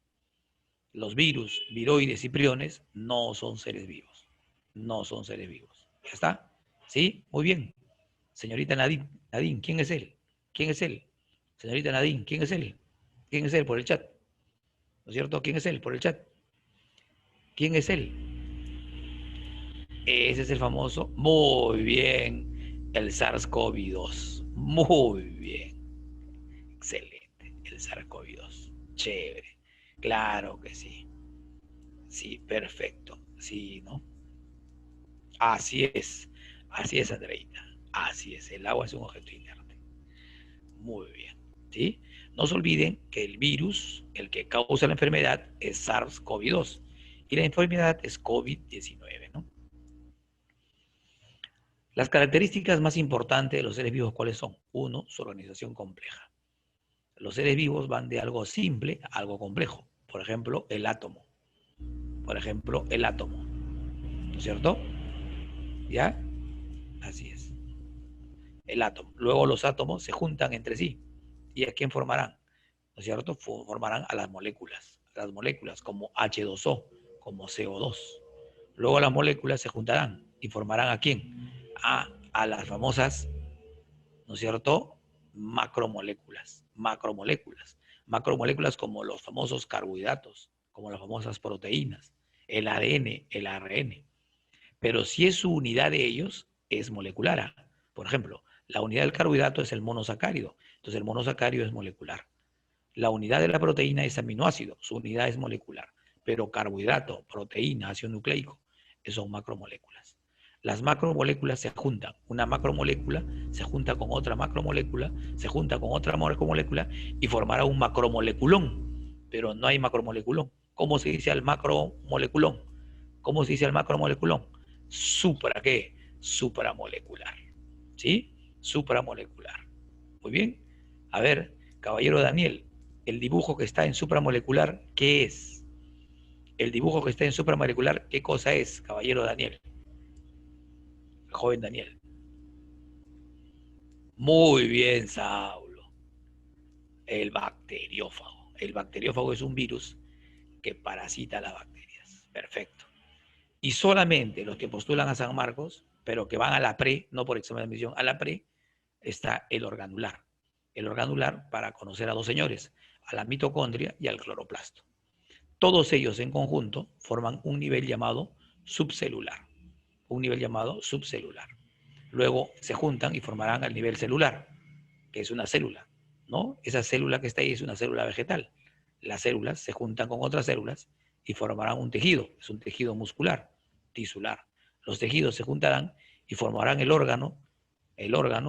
Los virus, viroides y priones no son seres vivos. No son seres vivos. ¿Ya está? ¿Sí? Muy bien. Señorita Nadine, Nadine, ¿quién es él? ¿Quién es él? Señorita Nadine, ¿quién es él? ¿Quién es él por el chat? ¿No es cierto? ¿Quién es él por el chat? ¿Quién es él? Ese es el famoso, muy bien, el SARS-CoV-2. Muy bien. Excelente, el SARS-CoV-2. Chévere. Claro que sí. Sí, perfecto. Sí, ¿no? Así es, Andreita. Así es, el agua es un objeto inerte. Muy bien. ¿Sí? No se olviden que el virus, el que causa la enfermedad, es SARS-CoV-2 y la enfermedad es COVID-19, ¿no? Las características más importantes de los seres vivos, ¿cuáles son? Uno, su organización compleja. Los seres vivos van de algo simple a algo complejo. Por ejemplo, el átomo. Por ejemplo, el átomo. ¿No es cierto? ¿Ya? Así es. El átomo. Luego los átomos se juntan entre sí. ¿Y a quién formarán? ¿No es cierto? Formarán a las moléculas. Las moléculas como H2O, como CO2. Luego las moléculas se juntarán y formarán ¿a quién? A las famosas, ¿no es cierto? Macromoléculas. Macromoléculas. Macromoléculas como los famosos carbohidratos, como las famosas proteínas, el ADN, el ARN. Pero si es su unidad de ellos, es molecular. Por ejemplo, la unidad del carbohidrato es el monosacárido. Entonces el monosacárido es molecular. La unidad de la proteína es aminoácido, su unidad es molecular. Pero carbohidrato, proteína, ácido nucleico, son macromoléculas. Las macromoléculas se juntan. Una macromolécula se junta con otra macromolécula, se junta con otra macromolécula y formará un macromoleculón. Pero no hay macromoleculón. ¿Cómo se dice al macromoleculón? ¿Cómo se dice al macromoleculón? Supra, ¿qué? Supramolecular. ¿Sí? Supramolecular. Muy bien. A ver, caballero Daniel, el dibujo que está en supramolecular, ¿qué es? El dibujo que está en supramolecular, ¿qué cosa es, caballero Daniel? El joven Daniel. Muy bien, Saulo. El bacteriófago. El bacteriófago es un virus que parasita las bacterias. Perfecto. Y solamente los que postulan a San Marcos, pero que van a la pre, no por examen de admisión, a la pre, está el organular. El organular para conocer a dos señores, a la mitocondria y al cloroplasto. Todos ellos en conjunto forman un nivel llamado subcelular. Un nivel llamado subcelular. Luego se juntan y formarán el nivel celular, que es una célula, ¿no? Esa célula que está ahí es una célula vegetal. Las células se juntan con otras células y formarán un tejido, es un tejido muscular, tisular. Los tejidos se juntarán y formarán el órgano,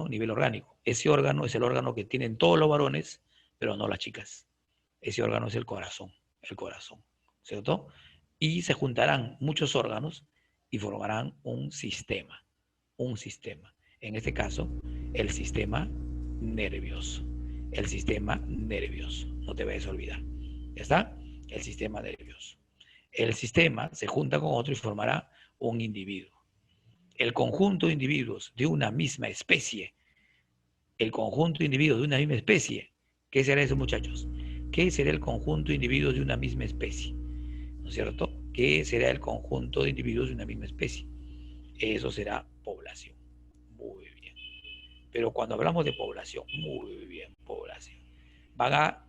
nivel orgánico. Ese órgano es el órgano que tienen todos los varones, pero no las chicas. Ese órgano es el corazón, ¿cierto? Y se juntarán muchos órganos y formarán un sistema, un sistema. En este caso, el sistema nervioso. El sistema nervioso. No te vayas a olvidar. ¿Ya está? El sistema nervioso. El sistema se junta con otro y formará un individuo. El conjunto de individuos de una misma especie, el conjunto de individuos de una misma especie, ¿qué será eso, muchachos? ¿Qué será el conjunto de individuos de una misma especie? ¿No es cierto? ¿Qué será el conjunto de individuos de una misma especie? Eso será población. Muy bien. Pero cuando hablamos de población, muy bien, población. Van a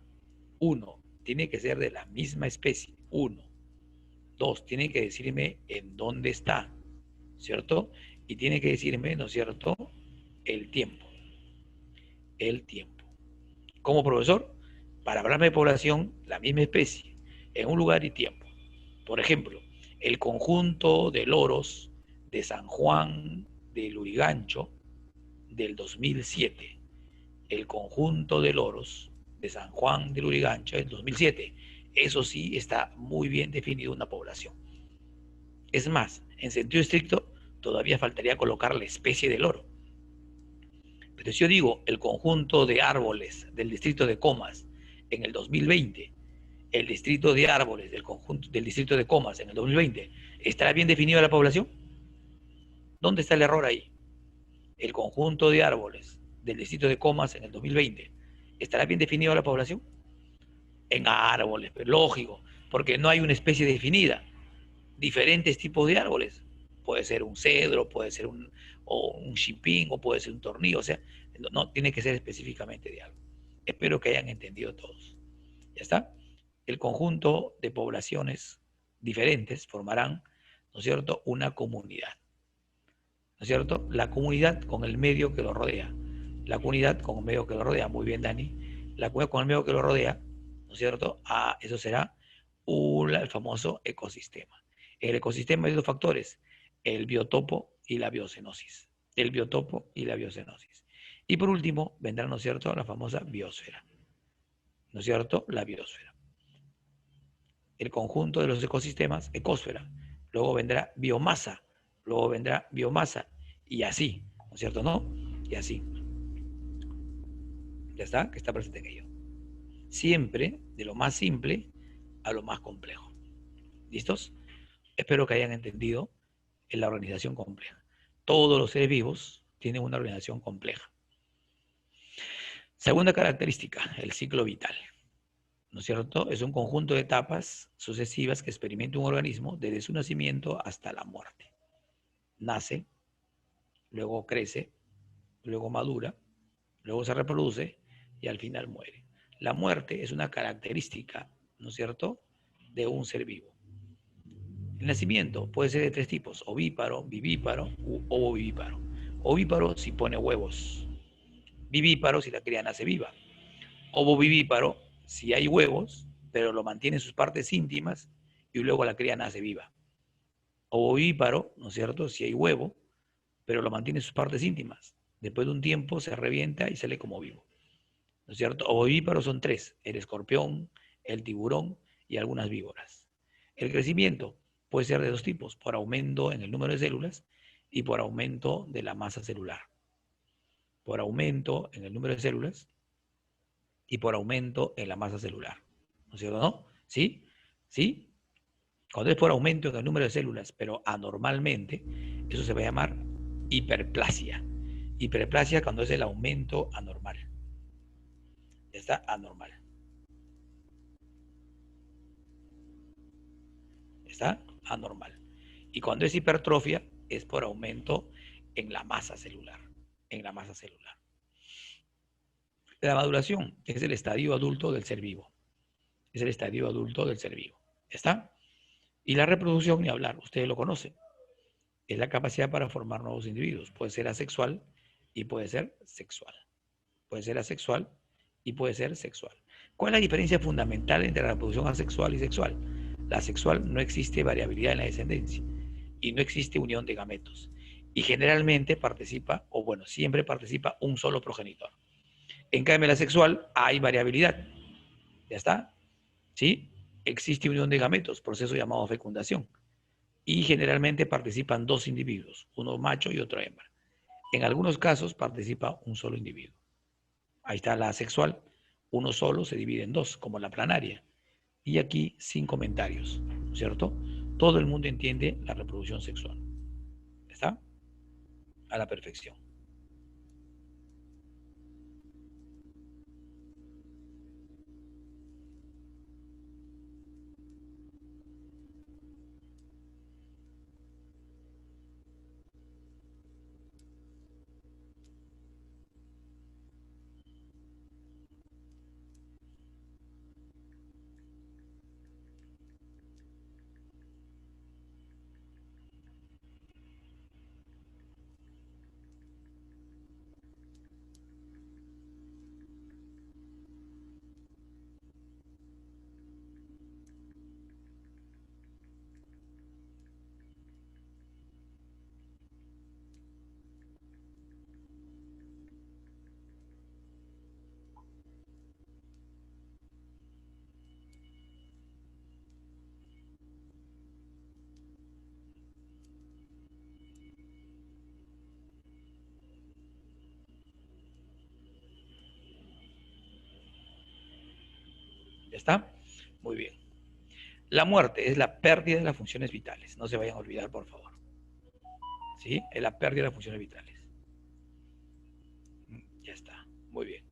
uno, tiene que ser de la misma especie. Uno. Dos, tiene que decirme en dónde está, ¿cierto? Y tiene que decirme, ¿no es cierto?, el tiempo. El tiempo. Como profesor, para hablarme de población, la misma especie, en un lugar y tiempo. Por ejemplo, el conjunto de loros de San Juan de Lurigancho del 2007. El conjunto de loros de San Juan de Lurigancho del 2007. Eso sí está muy bien definido una población. Es más, en sentido estricto, todavía faltaría colocar la especie del loro. Pero si yo digo el conjunto de árboles del distrito de Comas en el 2020, el distrito de árboles del distrito de Comas en el 2020, ¿estará bien definida la población? ¿Dónde está el error ahí? El conjunto de árboles del distrito de Comas en el 2020, ¿estará bien definida la población? En árboles, pero lógico, porque no hay una especie definida. Diferentes tipos de árboles. Puede ser un cedro, puede ser un chipín, o puede ser un tornillo, o sea, no tiene que ser específicamente de algo. Espero que hayan entendido todos. ¿Ya está? El conjunto de poblaciones diferentes formarán, ¿no es cierto?, una comunidad. es cierto? La comunidad con el medio que lo rodea. La comunidad con el medio que lo rodea. Muy bien, Dani. La comunidad con el medio que lo rodea, ¿no es cierto? Eso será el famoso ecosistema. El ecosistema hay dos factores, el biotopo y la biocenosis. El biotopo y la biocenosis. Y por último, vendrá, ¿no es cierto?, la famosa biosfera. ¿No es cierto? La biosfera. El conjunto de los ecosistemas, ecosfera. Luego vendrá biomasa. Luego vendrá biomasa. Y así, ¿no es cierto? ¿No? Y así. Ya está, que está presente en ello. Siempre de lo más simple a lo más complejo. ¿Listos? Espero que hayan entendido en la organización compleja. Todos los seres vivos tienen una organización compleja. Segunda característica, el ciclo vital. ¿No es cierto? Es un conjunto de etapas sucesivas que experimenta un organismo desde su nacimiento hasta la muerte. Nace, luego crece, luego madura, luego se reproduce y al final muere. La muerte es una característica, ¿no es cierto?, de un ser vivo. El nacimiento puede ser de tres tipos, ovíparo, vivíparo u ovovivíparo. Ovíparo si pone huevos, vivíparo si la cría nace viva, ovovivíparo si hay huevos, pero lo mantiene en sus partes íntimas y luego la cría nace viva. Ovovivíparo, ¿no es cierto?, si hay huevo, pero lo mantiene en sus partes íntimas. Después de un tiempo se revienta y sale como vivo. ¿No es cierto? Ovovivíparos son tres, el escorpión, el tiburón y algunas víboras. El crecimiento puede ser de dos tipos, por aumento en el número de células y por aumento de la masa celular. Por aumento en el número de células y por aumento en la masa celular. ¿No es cierto? ¿No? ¿Sí? ¿Sí? Cuando es por aumento en el número de células, pero anormalmente, eso se va a llamar hiperplasia. Hiperplasia cuando es el aumento anormal. Está anormal. Está anormal. Y cuando es hipertrofia, es por aumento en la masa celular. En la masa celular. La maduración es el estadio adulto del ser vivo. Es el estadio adulto del ser vivo. ¿Está? Y la reproducción, ni hablar, ustedes lo conocen. Es la capacidad para formar nuevos individuos. Puede ser asexual y puede ser sexual. Puede ser asexual y puede ser sexual. ¿Cuál es la diferencia fundamental entre la reproducción asexual y sexual? La sexual no existe variabilidad en la descendencia y no existe unión de gametos. Y generalmente participa, o bueno, siempre participa un solo progenitor. En cambio, en la sexual hay variabilidad. ¿Ya está? ¿Sí? Existe unión de gametos, proceso llamado fecundación. Y generalmente participan dos individuos, uno macho y otro hembra. En algunos casos participa un solo individuo. Ahí está la sexual, uno solo se divide en dos, como la planaria. Y aquí sin comentarios, ¿cierto? Todo el mundo entiende la reproducción sexual. ¿Está? A la perfección. ¿Ya está? Muy bien. La muerte es la pérdida de las funciones vitales. No se vayan a olvidar, por favor. ¿Sí? Es la pérdida de las funciones vitales. Ya está. Muy bien.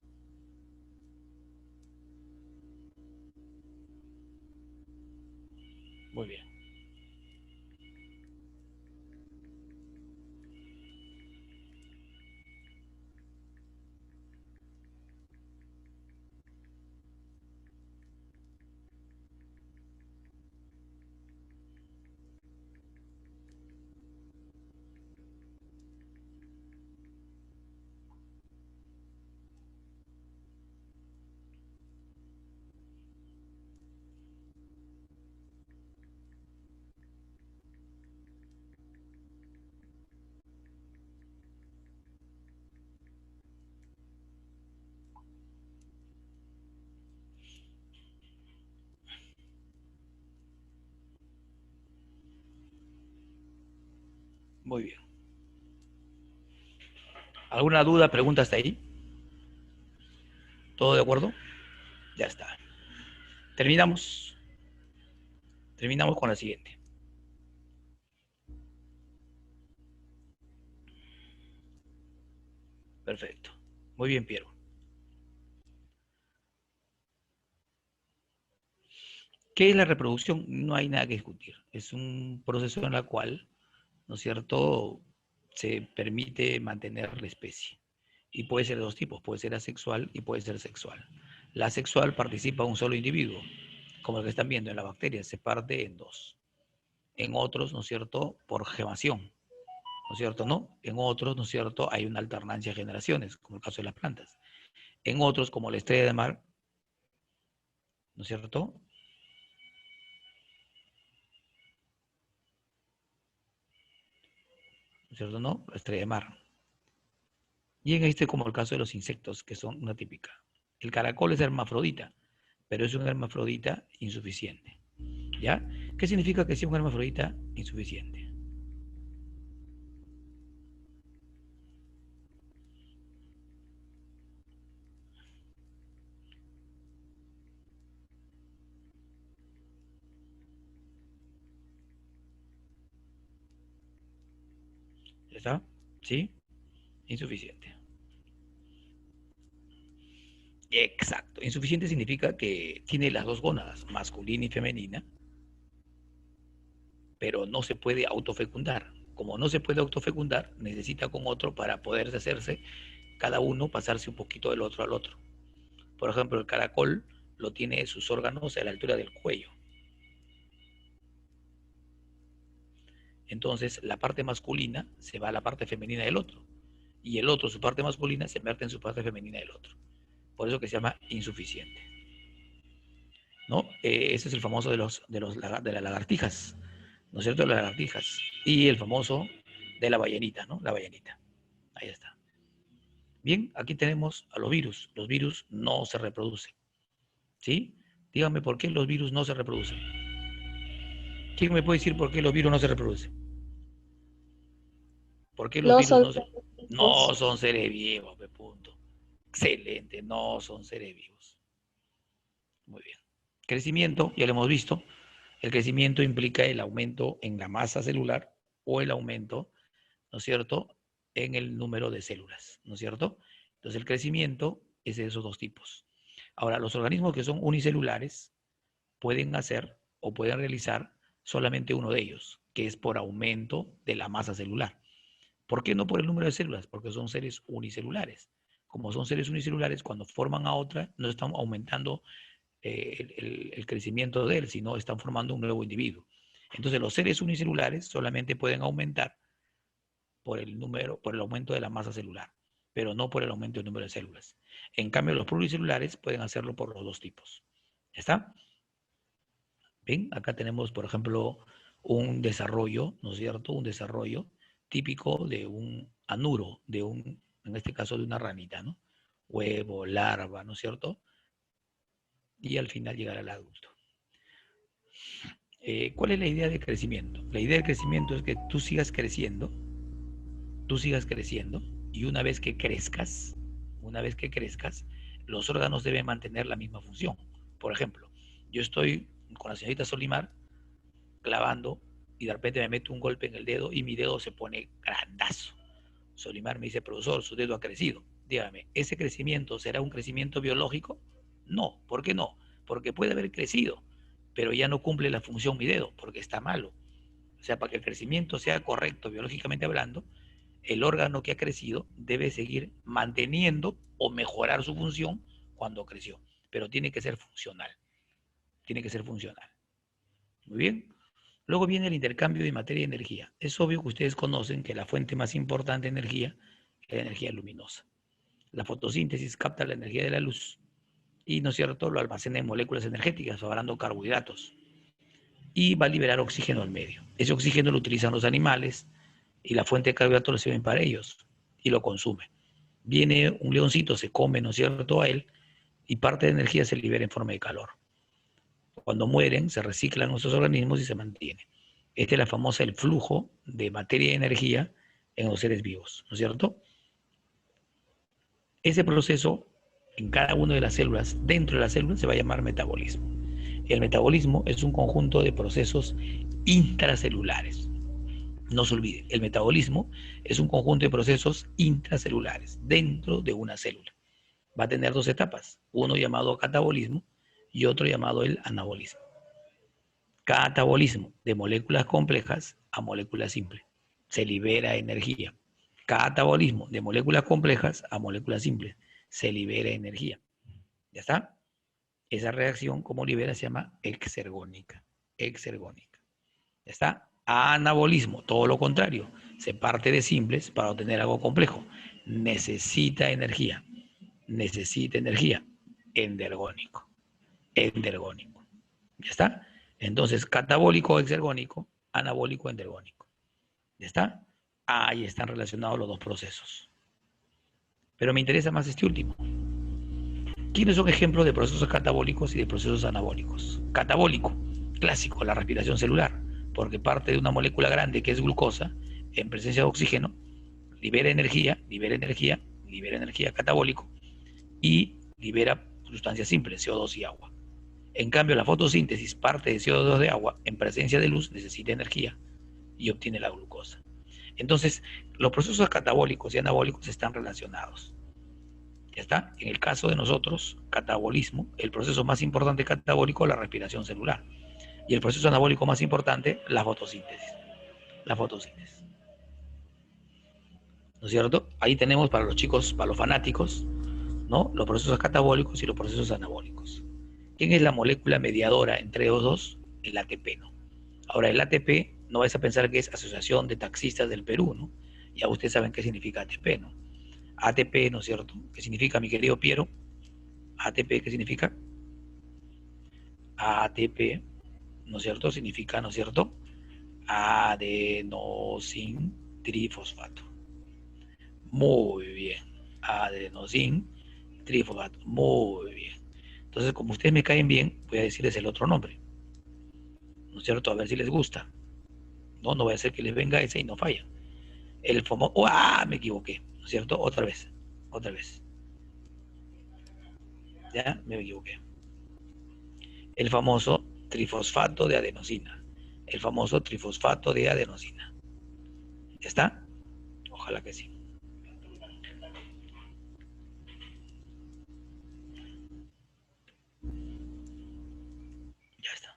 Muy bien. Muy bien. ¿Alguna duda, pregunta hasta ahí? ¿Todo de acuerdo? Ya está. Terminamos. Terminamos con la siguiente. Perfecto. Muy bien, Piero. ¿Qué es la reproducción? No hay nada que discutir. Es un proceso en el cual, ¿no es cierto?, se permite mantener la especie. Y puede ser de dos tipos, puede ser asexual y puede ser sexual. La asexual participa un solo individuo, como el que están viendo en la bacteria, se parte en dos. En otros, ¿no es cierto?, por gemación, ¿no es cierto? No. En otros, ¿no es cierto?, hay una alternancia de generaciones, como el caso de las plantas. En otros, como la estrella de mar, ¿no es cierto?, ¿no es cierto? No, la estrella de mar. Y en este, como el caso de los insectos, que son una típica. El caracol es hermafrodita, pero es un hermafrodita insuficiente. ¿Ya? ¿Qué significa que sea un hermafrodita insuficiente? ¿Ya está? ¿Sí? Insuficiente. Exacto. Insuficiente significa que tiene las dos gónadas, masculina y femenina, pero no se puede autofecundar. Como no se puede autofecundar, necesita con otro para poder hacerse, cada uno pasarse un poquito del otro al otro. Por ejemplo, el caracol lo tiene sus órganos a la altura del cuello. Entonces, la parte masculina se va a la parte femenina del otro. Y el otro, su parte masculina, se invierte en su parte femenina del otro. Por eso que se llama insuficiente. ¿No? Ese es el famoso de las lagartijas. ¿No es cierto? Las lagartijas. Y el famoso de la ballenita, ¿no? La ballenita. Ahí está. Bien, aquí tenemos a los virus. Los virus no se reproducen. ¿Sí? Díganme por qué los virus no se reproducen. ¿Quién me puede decir por qué los virus no se reproducen? ¿Por qué los No virus son no se... No vivos. son seres vivos, me punto. Excelente, no son seres vivos. Muy bien. Crecimiento, ya lo hemos visto. El crecimiento implica el aumento en la masa celular o el aumento, ¿no es cierto?, en el número de células, ¿no es cierto? Entonces el crecimiento es de esos dos tipos. Ahora, los organismos que son unicelulares pueden hacer o pueden realizar solamente uno de ellos, que es por aumento de la masa celular. ¿Por qué no por el número de células? Porque son seres unicelulares. Como son seres unicelulares, cuando forman a otra, no están aumentando el crecimiento de él, sino están formando un nuevo individuo. Entonces los seres unicelulares solamente pueden aumentar por el número, por el aumento de la masa celular, pero no por el aumento del número de células. En cambio, los pluricelulares pueden hacerlo por los dos tipos. ¿Está? Bien, acá tenemos, por ejemplo, un desarrollo, ¿no es cierto? Un desarrollo típico de un anuro, en este caso de una ranita, ¿no? Huevo, larva, ¿no es cierto? Y al final llegar al adulto. ¿Cuál es la idea de crecimiento? La idea del crecimiento es que tú sigas creciendo, y una vez que crezcas, los órganos deben mantener la misma función. Por ejemplo, yo estoy con la señorita Solimar clavando y de repente me meto un golpe en el dedo y mi dedo se pone grandazo. Solimar me dice, profesor, su dedo ha crecido. Dígame, ¿ese crecimiento será un crecimiento biológico? No, ¿por qué no? Porque puede haber crecido, pero ya no cumple la función mi dedo, porque está malo. O sea, para que el crecimiento sea correcto biológicamente hablando, el órgano que ha crecido debe seguir manteniendo o mejorar su función cuando creció, pero tiene que ser funcional. Tiene que ser funcional. Muy bien. Luego viene el intercambio de materia y energía. Es obvio que ustedes conocen que la fuente más importante de energía es la energía luminosa. La fotosíntesis capta la energía de la luz y, ¿no es cierto?, lo almacena en moléculas energéticas, fabricando carbohidratos, y va a liberar oxígeno al medio. Ese oxígeno lo utilizan los animales y la fuente de carbohidratos lo sirven para ellos y lo consumen. Viene un leoncito, se come, ¿no es cierto?, a él, y parte de energía se libera en forma de calor. Cuando mueren, se reciclan nuestros organismos y se mantiene. Esta es la famosa el flujo de materia y energía en los seres vivos, ¿no es cierto? Ese proceso en cada una de las células, dentro de la célula, se va a llamar metabolismo. El metabolismo es un conjunto de procesos intracelulares. No se olvide, el metabolismo es un conjunto de procesos intracelulares dentro de una célula. Va a tener dos etapas, uno llamado catabolismo y otro llamado el anabolismo. Catabolismo, de moléculas complejas a moléculas simples. Se libera energía. Catabolismo, de moléculas complejas a moléculas simples. Se libera energía. ¿Ya está? Esa reacción, como libera, se llama exergónica. Exergónica. ¿Ya está? Anabolismo, todo lo contrario. Se parte de simples para obtener algo complejo. Necesita energía. Necesita energía. Endergónico. Endergónico. ¿Ya está? Entonces, catabólico exergónico, anabólico endergónico. ¿Ya está? Ahí están relacionados los dos procesos. Pero me interesa más este último. ¿Quiénes son ejemplos de procesos catabólicos y de procesos anabólicos? Catabólico, clásico, la respiración celular, porque parte de una molécula grande que es glucosa, en presencia de oxígeno, libera energía, libera energía, libera energía catabólico y libera sustancias simples, CO2 y agua. En cambio, la fotosíntesis parte de CO2 de agua en presencia de luz, necesita energía y obtiene la glucosa. Entonces, los procesos catabólicos y anabólicos están relacionados. ¿Ya está? En el caso de nosotros, catabolismo, el proceso más importante catabólico, la respiración celular. Y el proceso anabólico más importante, la fotosíntesis. La fotosíntesis. ¿No es cierto? Ahí tenemos para los chicos, para los fanáticos, ¿no? Los procesos catabólicos y los procesos anabólicos. ¿Quién es la molécula mediadora entre los dos? El ATP, ¿no? Ahora, el ATP, no vais a pensar que es Asociación de Taxistas del Perú, ¿no? Ya ustedes saben qué significa ATP, ¿no? ATP, ¿no es cierto? ¿Qué significa, mi querido Piero? ATP, ¿qué significa? ATP, ¿no es cierto? Significa, ¿no es cierto? Adenosin trifosfato. Muy bien. Adenosin trifosfato. Muy bien. Entonces, como ustedes me caen bien, voy a decirles el otro nombre. ¿No es cierto? A ver si les gusta. No voy a hacer que les venga ese y no falla. El famoso... ¡Ah! Me equivoqué. ¿No es cierto? Otra vez. Otra vez. Ya, me equivoqué. El famoso trifosfato de adenosina. El famoso trifosfato de adenosina. ¿Ya está? Ojalá que sí. Ya está.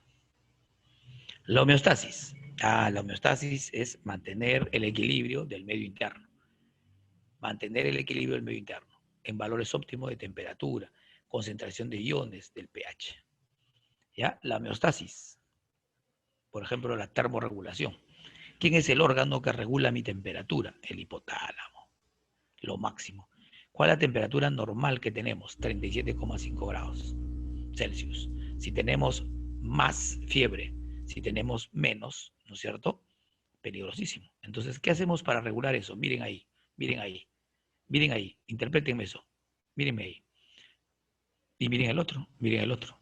La homeostasis. La homeostasis es mantener el equilibrio del medio interno. Mantener el equilibrio del medio interno en valores óptimos de temperatura, concentración de iones del pH. ¿Ya? La homeostasis. Por ejemplo, la termorregulación. ¿Quién es el órgano que regula mi temperatura? El hipotálamo. Lo máximo. ¿Cuál es la temperatura normal que tenemos? 37,5 grados Celsius. Si tenemos más fiebre, si tenemos menos, ¿no es cierto? Peligrosísimo. Entonces, ¿qué hacemos para regular eso? Miren ahí, miren ahí, miren ahí, interpreten eso, mírenme ahí. Y miren el otro, miren el otro.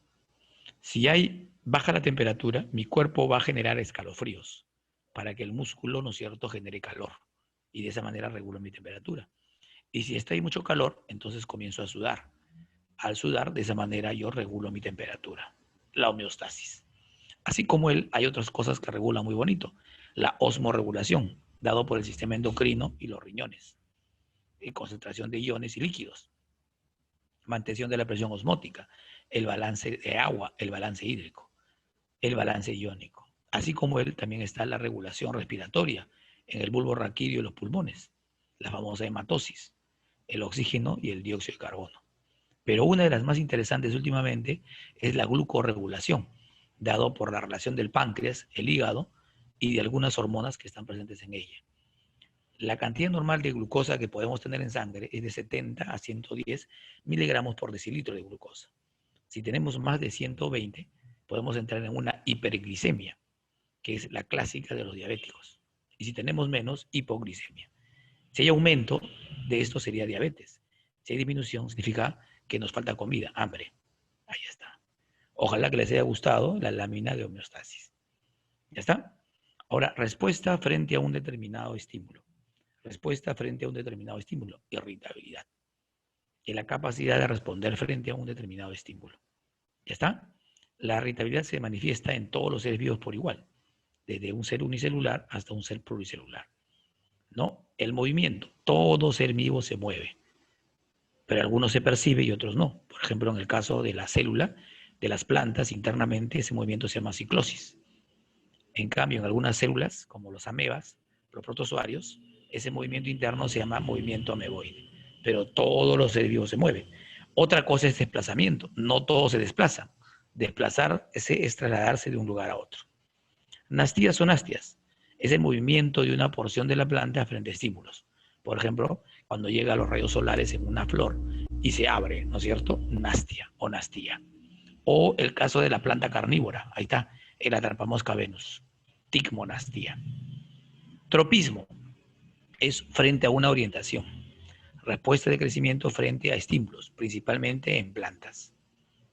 Si hay baja la temperatura, mi cuerpo va a generar escalofríos para que el músculo, ¿no es cierto?, genere calor. Y de esa manera regulo mi temperatura. Y si está ahí mucho calor, entonces comienzo a sudar. Al sudar, de esa manera yo regulo mi temperatura. La homeostasis. Así como él, hay otras cosas que regulan muy bonito. La osmorregulación, dado por el sistema endocrino y los riñones. Y concentración de iones y líquidos. Mantención de la presión osmótica. El balance de agua, el balance hídrico. El balance iónico. Así como él, también está la regulación respiratoria en el bulbo raquídeo y los pulmones. La famosa hematosis. El oxígeno y el dióxido de carbono. Pero una de las más interesantes últimamente es la glucorregulación, dado por la relación del páncreas, el hígado y de algunas hormonas que están presentes en ella. La cantidad normal de glucosa que podemos tener en sangre es de 70 a 110 miligramos por decilitro de glucosa. Si tenemos más de 120, podemos entrar en una hiperglicemia, que es la clásica de los diabéticos. Y si tenemos menos, hipoglicemia. Si hay aumento de esto sería diabetes. Si hay disminución, significa que nos falta comida, hambre. Ahí está. Ojalá que les haya gustado la lámina de homeostasis. ¿Ya está? Ahora, respuesta frente a un determinado estímulo. Respuesta frente a un determinado estímulo. Irritabilidad. Y la capacidad de responder frente a un determinado estímulo. ¿Ya está? La irritabilidad se manifiesta en todos los seres vivos por igual, desde un ser unicelular hasta un ser pluricelular. ¿No? El movimiento. Todo ser vivo se mueve, pero algunos se percibe y otros no. Por ejemplo, en el caso de la célula, de las plantas, internamente ese movimiento se llama ciclosis. En cambio, en algunas células, como los amebas, los protozoarios, ese movimiento interno se llama movimiento ameboide. Pero todos los seres vivos se mueven. Otra cosa es desplazamiento. No todo se desplaza. Desplazarse es trasladarse de un lugar a otro. Nastías son hastias. Es el movimiento de una porción de la planta frente a estímulos. Por ejemplo, cuando llega a los rayos solares en una flor y se abre, ¿no es cierto? Nastia o nastía. O el caso de la planta carnívora. Ahí está, el atrapamosca Venus. Ticmonastía. Tropismo es frente a una orientación. Respuesta de crecimiento frente a estímulos, principalmente en plantas.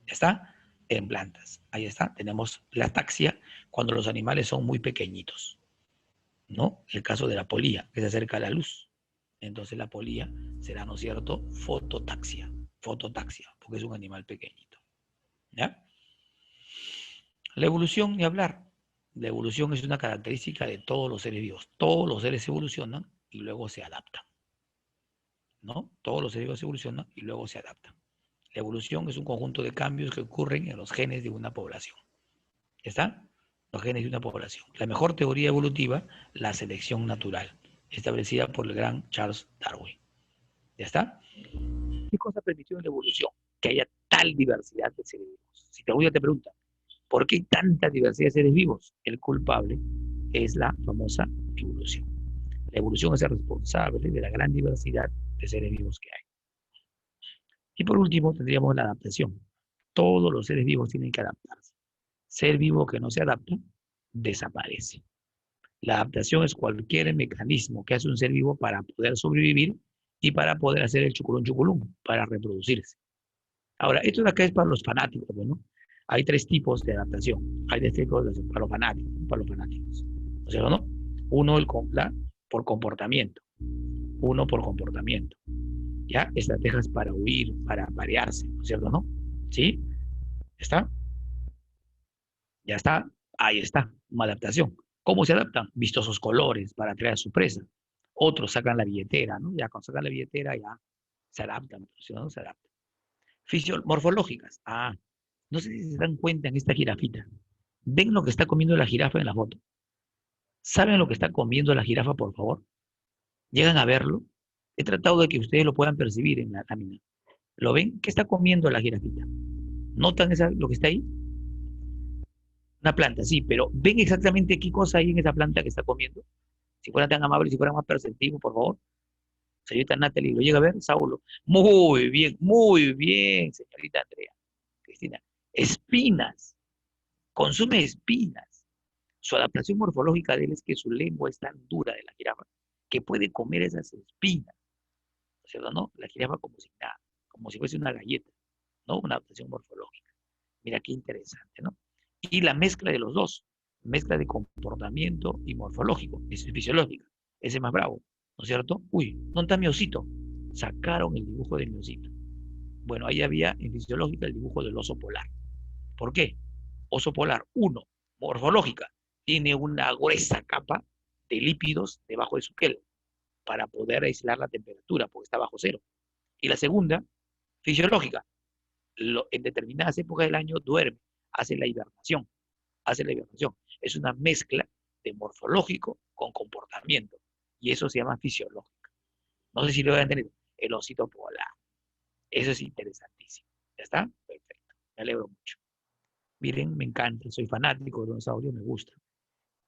¿Ya está? En plantas. Ahí está. Tenemos la ataxia cuando los animales son muy pequeñitos. ¿No? El caso de la polía, que se acerca a la luz. Entonces la polía será, ¿no es cierto?, fototaxia. Fototaxia, porque es un animal pequeñito. ¿Ya? La evolución, ni hablar. La evolución es una característica de todos los seres vivos. Todos los seres evolucionan y luego se adaptan. ¿No? Todos los seres vivos evolucionan y luego se adaptan. La evolución es un conjunto de cambios que ocurren en los genes de una población. ¿Ya está? Los genes de una población. La mejor teoría evolutiva, la selección natural, establecida por el gran Charles Darwin. ¿Ya está? ¿Qué cosa permitió en la evolución? Que haya tal diversidad de seres vivos. Si te pregunta, ¿por qué hay tanta diversidad de seres vivos? El culpable es la famosa evolución. La evolución es el responsable de la gran diversidad de seres vivos que hay. Y por último, tendríamos la adaptación. Todos los seres vivos tienen que adaptarse. Ser vivo que no se adapta, desaparece. La adaptación es cualquier mecanismo que hace un ser vivo para poder sobrevivir y para poder hacer el chuculón chuculón, para reproducirse. Ahora, esto de acá es para los fanáticos, ¿no? Hay tres tipos de adaptación. Hay tres tipos para los fanáticos. ¿No es cierto, no? Uno por comportamiento. Uno por comportamiento. ¿Ya? Estrategias para huir, para parearse, ¿no es cierto, no? ¿Sí? ¿Está? Ya está. Ahí está. Una adaptación. ¿Cómo se adaptan? Vistosos colores para atraer a su presa. Otros sacan la billetera, ¿no? Ya cuando sacan la billetera ya se adaptan, ¿sí, no? Se adaptan. Morfológicas. No sé si se dan cuenta en esta jirafita. ¿Ven lo que está comiendo la jirafa en la foto? ¿Saben lo que está comiendo la jirafa, por favor? ¿Llegan a verlo? He tratado de que ustedes lo puedan percibir en la lámina. ¿Lo ven? ¿Qué está comiendo la jirafita? ¿Notan lo que está ahí? Una planta, sí, pero ¿ven exactamente qué cosa hay en esa planta que está comiendo? Si fueran tan amables, si fueran más perceptivos, por favor. Señorita Natalie, ¿lo llega a ver? Saulo. Muy bien, señorita Andrea. Cristina. Espinas. Consume espinas. Su adaptación morfológica de él es que su lengua es tan dura de la jirafa que puede comer esas espinas. ¿No es cierto? ¿No? La jirafa como si nada, como si fuese una galleta, ¿no? Una adaptación morfológica. Mira qué interesante, ¿no? Y la mezcla de los dos, mezcla de comportamiento y morfológico, es fisiológica. Ese es más bravo, ¿no es cierto? Uy, ¿dónde está mi osito? Sacaron el dibujo de mi osito. Bueno, ahí había en fisiológica el dibujo del oso polar. ¿Por qué? Oso polar, uno, morfológica, tiene una gruesa capa de lípidos debajo de su piel para poder aislar la temperatura, porque está bajo cero. Y la segunda, fisiológica, en determinadas épocas del año duerme, hace la hibernación. Es una mezcla de morfológico con comportamiento. Y eso se llama fisiológica. No sé si lo voy a entender. El osito polar. Eso es interesantísimo. ¿Ya está? Perfecto. Me alegro mucho. Miren, me encanta. Soy fanático de dinosaurio, me gusta.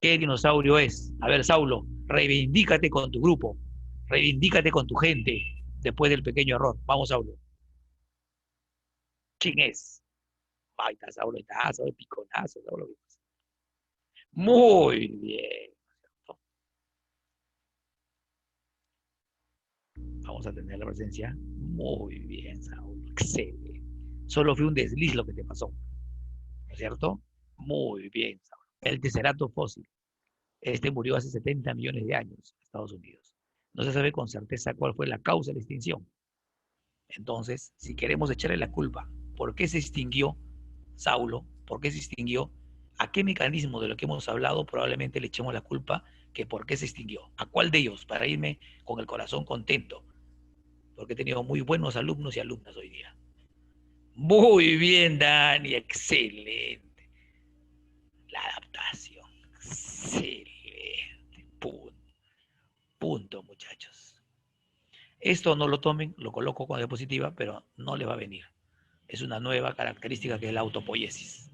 ¿Qué dinosaurio es? A ver, Saulo, reivindícate con tu grupo. Reivindícate con tu gente después del pequeño error. Vamos, Saulo. ¿Quién es? Ay, está Saulo, piconazo, Saulo. Muy bien. Vamos a tener la presencia. Muy bien, Saulo. Excelente. Solo fue un desliz lo que te pasó. ¿No es cierto? Muy bien, Saulo. El teserato fósil. Este murió hace 70 millones de años en Estados Unidos. No se sabe con certeza cuál fue la causa de la extinción. Entonces, si queremos echarle la culpa, ¿por qué se extinguió Saulo? ¿Por qué se extinguió? ¿A qué mecanismo de lo que hemos hablado probablemente le echemos la culpa que por qué se extinguió? ¿A cuál de ellos? Para irme con el corazón contento, porque he tenido muy buenos alumnos y alumnas hoy día. Muy bien, Dani, excelente. La adaptación, excelente. Punto, punto, muchachos. Esto no lo tomen, lo coloco con diapositiva, pero no les va a venir. Es una nueva característica que es la autopoiesis,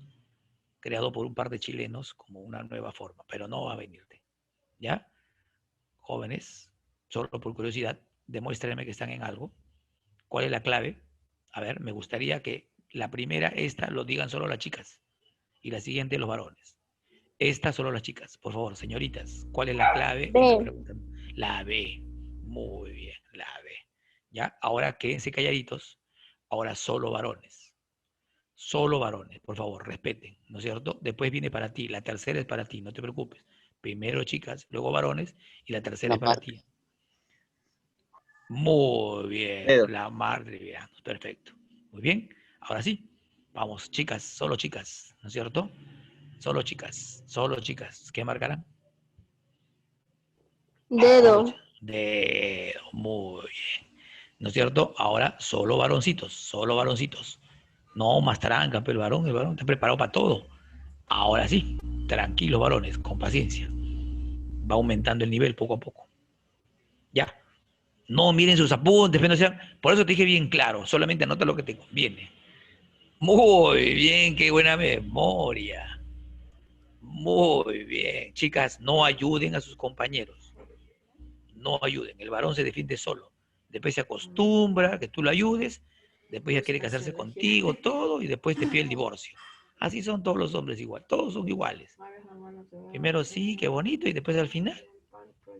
creado por un par de chilenos como una nueva forma, pero no va a venirte. ¿Ya? Jóvenes, solo por curiosidad, demuéstrenme que están en algo. ¿Cuál es la clave? A ver, me gustaría que la primera, esta, lo digan solo las chicas y la siguiente los varones. Esta solo las chicas, por favor, señoritas. ¿Cuál es la clave? B. Esa pregunta. La B. Muy bien, la B. ¿Ya? Ahora quédense calladitos. Ahora solo varones. Solo varones, por favor, respeten, ¿no es cierto? Después viene para ti, la tercera es para ti, no te preocupes. Primero chicas, luego varones y la tercera es para ti. Muy bien, la madre de perfecto. Muy bien, ahora sí, vamos, chicas, solo chicas, ¿no es cierto? Solo chicas, solo chicas. ¿Qué marcarán? Dedo. Dedo, muy bien. ¿No es cierto? Ahora solo varoncitos, solo varoncitos. No más tranca, pero el varón está preparado para todo. Ahora sí, tranquilos varones, con paciencia. Va aumentando el nivel poco a poco. Ya. No miren sus apuntes, no sean... Por eso te dije bien claro, solamente anota lo que te conviene. Muy bien, qué buena memoria. Muy bien. Chicas, no ayuden a sus compañeros. No ayuden. El varón se defiende solo. Después se acostumbra a que tú lo ayudes. Después ya quiere casarse contigo, todo, y después te pide el divorcio. Así son todos los hombres igual. Todos son iguales. Primero sí, qué bonito, y después al final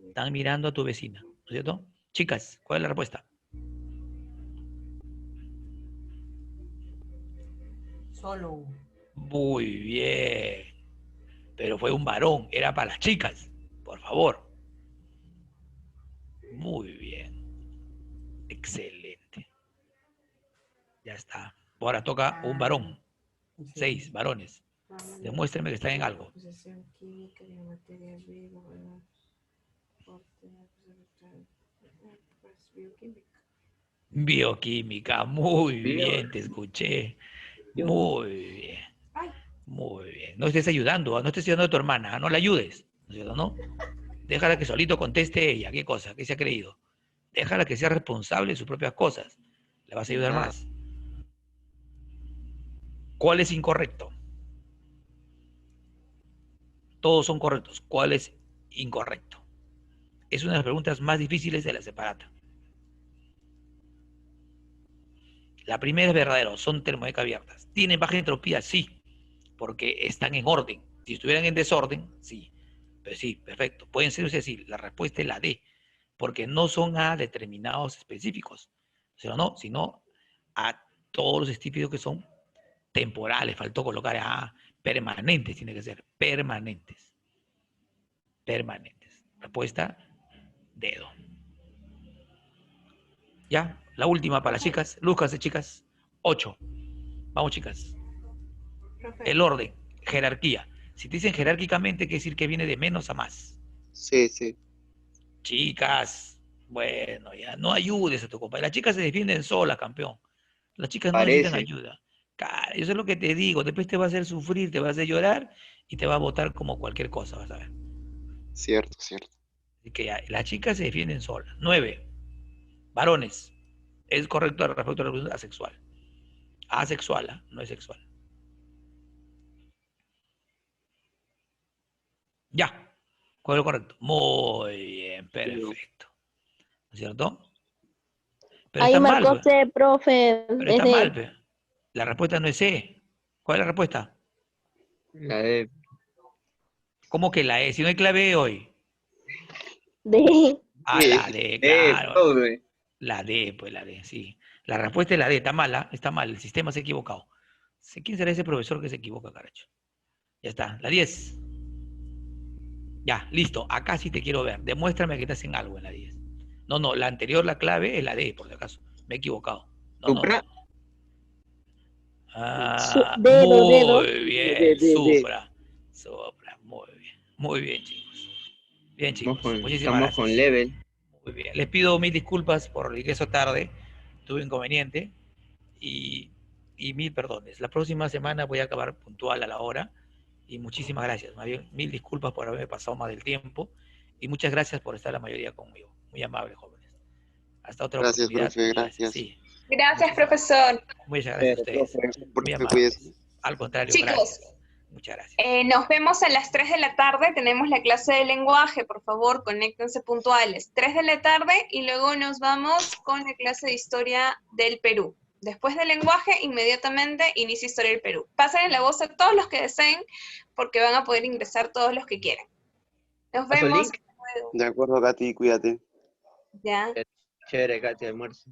están mirando a tu vecina, ¿no es cierto? Chicas, ¿cuál es la respuesta? Solo. Muy bien. Pero fue un varón, era para las chicas. Por favor. Muy bien. Excelente. Ya está. Ahora toca un varón. 6 varones. Demuéstrenme que están en algo. Bioquímica, muy bien, te escuché. Muy bien. Muy bien. No estés ayudando, no estés ayudando a tu hermana, no la ayudes. ¿No es cierto, no? Déjala que solito conteste ella, qué cosa, qué se ha creído. Déjala que sea responsable de sus propias cosas. Le vas a ayudar más. ¿Cuál es incorrecto? Todos son correctos. ¿Cuál es incorrecto? Es una de las preguntas más difíciles de la separata. La primera es verdadero, son termodinámicas abiertas. ¿Tienen baja entropía? Sí, porque están en orden. Si estuvieran en desorden, sí. Pero sí, perfecto. Pueden ser, es decir, la respuesta es la D, porque no son a determinados específicos, sino a todos los específicos que son temporales. Faltó colocar a permanentes, tiene que ser permanentes. Permanentes. Respuesta, dedo. Ya, la última para las chicas. Lucas de chicas, 8. Vamos, chicas. El orden, jerarquía. Si te dicen jerárquicamente, quiere decir que viene de menos a más. Sí, sí. Chicas, bueno, ya no ayudes a tu compadre. Las chicas se defienden solas, campeón. Las chicas no necesitan Parece. ayuda. Cara, eso es lo que te digo. Después te va a hacer sufrir, te va a hacer llorar y te va a botar como cualquier cosa, vas a ver. Cierto, cierto. Así que ya, las chicas se defienden solas. 9. Varones. Es correcto respecto a la pregunta asexual. Asexual, ¿eh? No es sexual. Ya. ¿Cuál es lo correcto? Muy bien, perfecto. ¿No es cierto? Pero Ahí está mal, marcó pues. C, profe. Pero Es está mal, D. pues. La respuesta no es C. ¿Cuál es la respuesta? La de... ¿Cómo que la E? Si no hay clave E hoy. D. Ah, la D, de claro. profe. La D, pues la D, sí. La respuesta es la D. Está mala, está mal. El sistema se ha equivocado. ¿Quién será ese profesor que se equivoca, caracho? Ya está. La 10. Ya, listo. Acá sí te quiero ver. Demuéstrame que estás en algo en la 10. No, la anterior, la clave es la D, por si acaso. Me he equivocado. No. Supra. Ah, Dedo. muy bien, Supra. Supra, muy bien, chicos. Bien, chicos. Muchísimas Estamos con gracias. level. Muy bien. Les pido 1000 disculpas por el ingreso tarde. Tuve inconveniente. Y 1000 perdones. La próxima semana voy a acabar puntual a la hora. Y muchísimas gracias. Más bien, 1000 disculpas por haberme pasado más del tiempo. Y muchas gracias por estar la mayoría conmigo. Muy amables, jóvenes. Hasta otra Gracias, oportunidad. profe, Y gracias. gracias. Sí. Gracias, Muchísimas profesor. Muchas gracias a ustedes. Muy Profe, amables. cuídese. Al contrario, Chicos, gracias. Muchas gracias. Nos vemos a las 3 de la tarde. Tenemos la clase de lenguaje. Por favor, conéctense puntuales. 3 de la tarde y luego nos vamos con la clase de historia del Perú. Después del lenguaje, inmediatamente inicia historia del Perú. Pasen la voz a todos los que deseen porque van a poder ingresar todos los que quieran. Nos ¿Paso el vemos. link? De acuerdo, Katy, cuídate. Ya. Chévere, Katy, almuerzo.